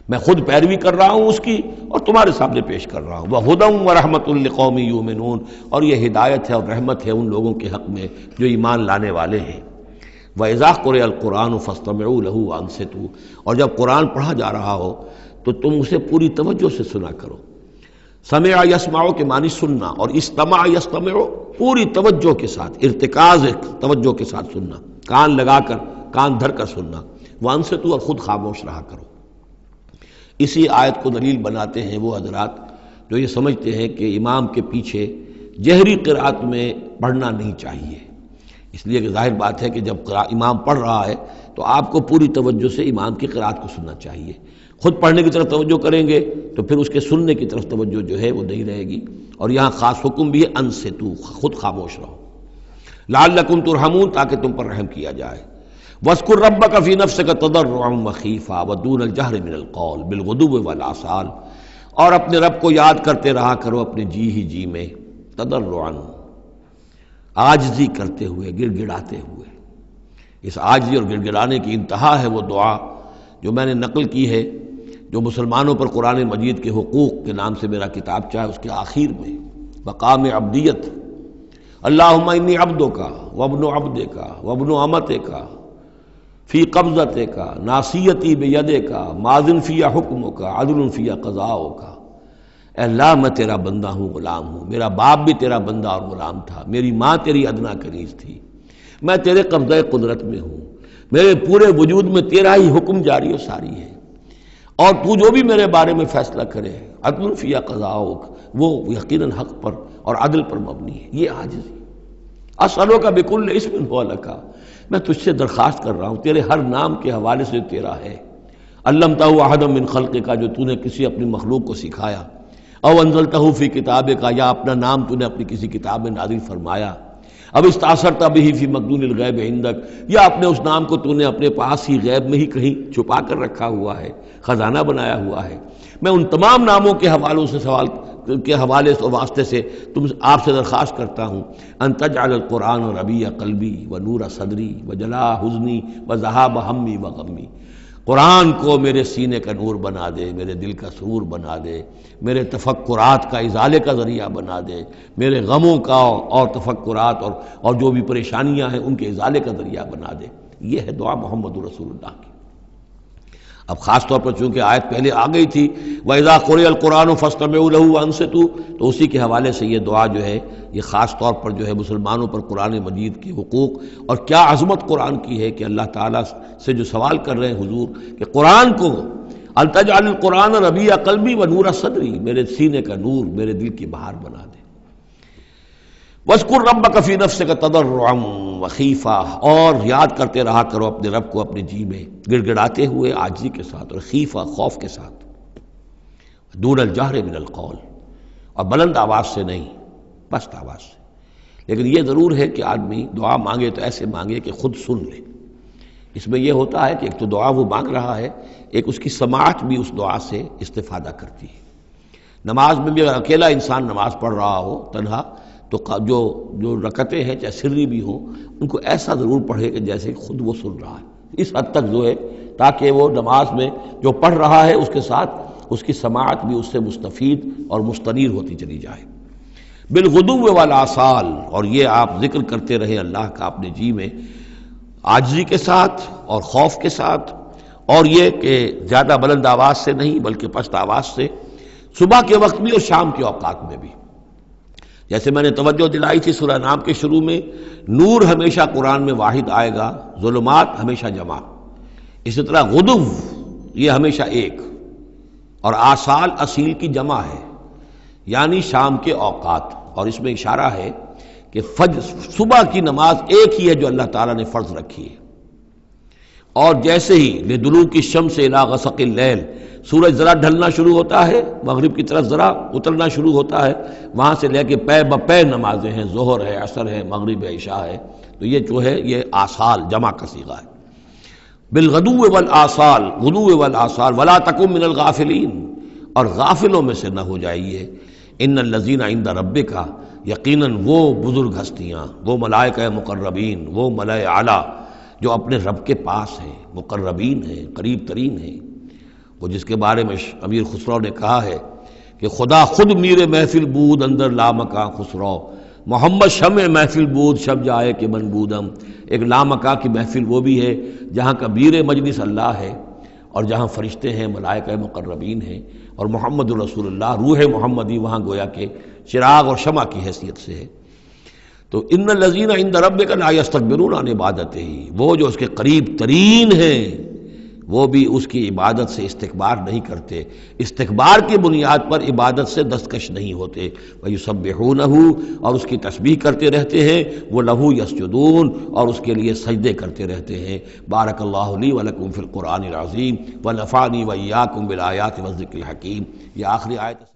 میں خود پیروی کر رہا ہوں اس کی اور تمہارے سامنے پیش کر رہا ہوں۔ وَھدًى وَرَحْمَةٌ لِّقَوْمٍ يُؤْمِنُونَ، اور یہ ہدایت ہے اور رحمت ہے ان لوگوں کے حق میں جو ایمان لانے والے ہیں۔ وَإِذَا قُرِئَ الْقُرْآنُ فَاسْتَمِعُوا لَهُ وَأَنصِتُوا، اور جب قرآن پڑھا جا رہا ہو تو تم اسے پوری توجہ سے سنا کرو۔ سمع یسمع کے معنی سننا، اور استمع یستمع پوری توجہ کے ساتھ، ارتکاز توجہ کے ساتھ سننا، کان لگا کر، کان دھر کر سننا۔ وانصتوا، اور خود خاموش رہا کرو۔ اسی آیت کو دلیل بناتے ہیں وہ حضرات جو یہ سمجھتے ہیں کہ امام کے پیچھے جہری قرأت میں پڑھنا نہیں چاہیے، اس لیے کہ ظاہر بات ہے کہ جب امام پڑھ رہا ہے تو آپ کو پوری توجہ سے امام کی قرأت کو سننا چاہیے۔ خود پڑھنے کی طرف توجہ کریں گے تو پھر اس کے سننے کی طرف توجہ جو ہے وہ نہیں رہے گی. اور یہاں خاص حکم بھی ہے انصتو، خود خاموش رہو، لعلکم ترحمون، تاکہ تم پر رحم کیا جائے. واذکر ربک فی نفسک تضرعا وخیفا ودون الجہر من القول بالغدو والآصال، اور اپنے رب کو یاد کرتے رہا کرو اپنے جی ہی جی میں، تضرعا عاجزی کرتے ہوئے، گڑ گڑاتے ہوئے. اس عاجزی اور گڑ گڑانے کی انتہا ہے وہ دعا جو میں نے نقل کی ہے، جو مسلمانوں پر قرآن مجید کے حقوق کے نام سے میرا کتابچہ ہے، اس کے آخر میں مقام عبدیت، اللہم انی عبدک وابن عبدک وابن امتک فی قبضتک ناصیتی بیدک ماض فی حکمک عدل فی قضاؤک. اے اللہ میں تیرا بندہ ہوں، غلام ہوں، میرا باپ بھی تیرا بندہ اور غلام تھا، میری ماں تیری ادنا کنیز تھی، میں تیرے قبضہ قدرت میں ہوں، میرے پورے وجود میں تیرا ہی حکم جاری و ساری ہے، اور تو جو بھی میرے بارے میں فیصلہ کرے عدل فی قضاؤک، وہ یقیناً حق پر اور عدل پر مبنی ہے. یہ عاجزی. اسألک بکل اسم هو لک، میں تجھ سے درخواست کر رہا ہوں تیرے ہر نام کے حوالے سے تیرا ہے. علمتہ احدا من خلقک، جو تو نے کسی اپنی مخلوق کو سکھایا، او انزلتہ فی کتابک، یا اپنا نام تو نے اپنی کسی کتاب میں نازل فرمایا، اب استاثرت بہ فی مکنون الغیب عندک، یا اپنے اس نام کو تو نے اپنے پاس ہی غیب میں ہی کہیں چھپا کر رکھا ہوا ہے، خزانہ بنایا ہوا ہے. میں ان تمام ناموں کے حوالوں سے سوال کے حوالے اور واسطے سے آپ سے درخواست کرتا ہوں ان تجعل القرآن ربیع قلبی و نور صدری و جلاء حزنی و ذہاب ہمی و غمی. قرآن کو میرے سینے کا نور بنا دے، میرے دل کا سرور بنا دے، میرے تفکرات کا ازالے کا ذریعہ بنا دے، میرے غموں کا اور تفکرات اور جو بھی پریشانیاں ہیں ان کے ازالے کا ذریعہ بنا دے. یہ ہے دعا محمد رسول اللہ کی. اب خاص طور پر چونکہ آیت پہلے آ گئی تھی وَإِذَا قُرِئَ الْقُرْآنُ فَاسْتَمِعُوا لَهُ وَأَنصِتُوا، تو اسی کے حوالے سے یہ دعا جو ہے یہ خاص طور پر جو ہے مسلمانوں پر قرآن مجید کے حقوق اور کیا عظمت قرآن کی ہے کہ اللہ تعالیٰ سے جو سوال کر رہے ہیں حضور کہ قرآن کو ان تجعل القرآن ربیع قلبی و نور صدری، میرے سینے کا نور، میرے دل کی بہار بنا دے. وَاذْكُرْ رَبَّكَ فِي نَفْسِكَ تَضَرُّعًا وَخِيفًا، اور یاد کرتے رہا کرو اپنے رب کو اپنے جی میں گڑ گڑاتے ہوئے، عاجزی کے ساتھ، اور خیفہ خوف کے ساتھ، دون الجہر من القول، اور بلند آواز سے نہیں، پست آواز سے. لیکن یہ ضرور ہے کہ آدمی دعا مانگے تو ایسے مانگے کہ خود سن لے. اس میں یہ ہوتا ہے کہ ایک تو دعا وہ مانگ رہا ہے، ایک اس کی سماعت بھی اس دعا سے استفادہ کرتی ہے. نماز میں بھی اگر اکیلا انسان نماز پڑھ رہا ہو تنہا، تو جو رکعتیں ہیں چاہے سری بھی ہوں ان کو ایسا ضرور پڑھے کہ جیسے خود وہ سن رہا ہے، اس حد تک جو ہے تاکہ وہ نماز میں جو پڑھ رہا ہے اس کے ساتھ اس کی سماعت بھی اس سے مستفید اور مستنیر ہوتی چلی جائے. بالغدو والآصال، اور یہ آپ ذکر کرتے رہے اللہ کا اپنے جی میں عاجزی کے ساتھ اور خوف کے ساتھ، اور یہ کہ زیادہ بلند آواز سے نہیں بلکہ پست آواز سے، صبح کے وقت بھی اور شام کے اوقات میں بھی. جیسے میں نے توجہ دلائی تھی سورہ نام کے شروع میں، نور ہمیشہ قرآن میں واحد آئے گا، ظلمات ہمیشہ جمع. اسی طرح غدو یہ ہمیشہ ایک، اور آصال اصیل کی جمع ہے، یعنی شام کے اوقات. اور اس میں اشارہ ہے کہ صبح کی نماز ایک ہی ہے جو اللہ تعالیٰ نے فرض رکھی ہے. اور جیسے ہی لدلوک الشمس الی غسق اللیل، سورج ذرا ڈھلنا شروع ہوتا ہے، مغرب کی طرف ذرا اترنا شروع ہوتا ہے، وہاں سے لے کے پے بپے نمازیں ہیں، ظہر ہے، عصر ہے، مغرب ہے، عشاء ہے. تو یہ جو ہے یہ آصال جمع کا صیغہ ہے. بالغدو والآصال، غدو والآصال، ولا تکن من الغافلین، اور غافلوں میں سے نہ ہو جائیے. ان الذین عند ربک، یقیناً وہ بزرگ ہستیاں، وہ ملائکہ مقربین، وہ ملائے اعلیٰ جو اپنے رب کے پاس ہیں، مقربین ہیں، قریب ترین ہیں. وہ جس کے بارے میں امیر خسرو نے کہا ہے کہ خدا خود میر محفل بود اندر لامکاں خسرو، محمد شمع محفل بود شب جائے کہ من بودم. ایک لامکاں کی محفل وہ بھی ہے جہاں کا میر مجلس اللہ ہے، اور جہاں فرشتے ہیں، ملائکہ مقربین ہیں، اور محمد رسول اللہ روح محمدی وہاں گویا کہ چراغ اور شمع کی حیثیت سے ہے. تو ان الذین عند ربک لا یستکبرون عن عبادتہ، وہ جو اس کے قریب ترین ہیں وہ بھی اس کی عبادت سے استکبار نہیں کرتے، استکبار کی بنیاد پر عبادت سے دستکش نہیں ہوتے۔ وَيُسَبِّحُونَهُ، اور اس کی تسبیح کرتے رہتے ہیں، وہ لہو یسجدون، اور اس کے لیے سجدے کرتے رہتے ہیں۔ بارک اللہ لی ولکم فی القرآن العظیم ونفعنی وإیاکم بالآیات والذکر الحکیم۔ یہ آخری آیت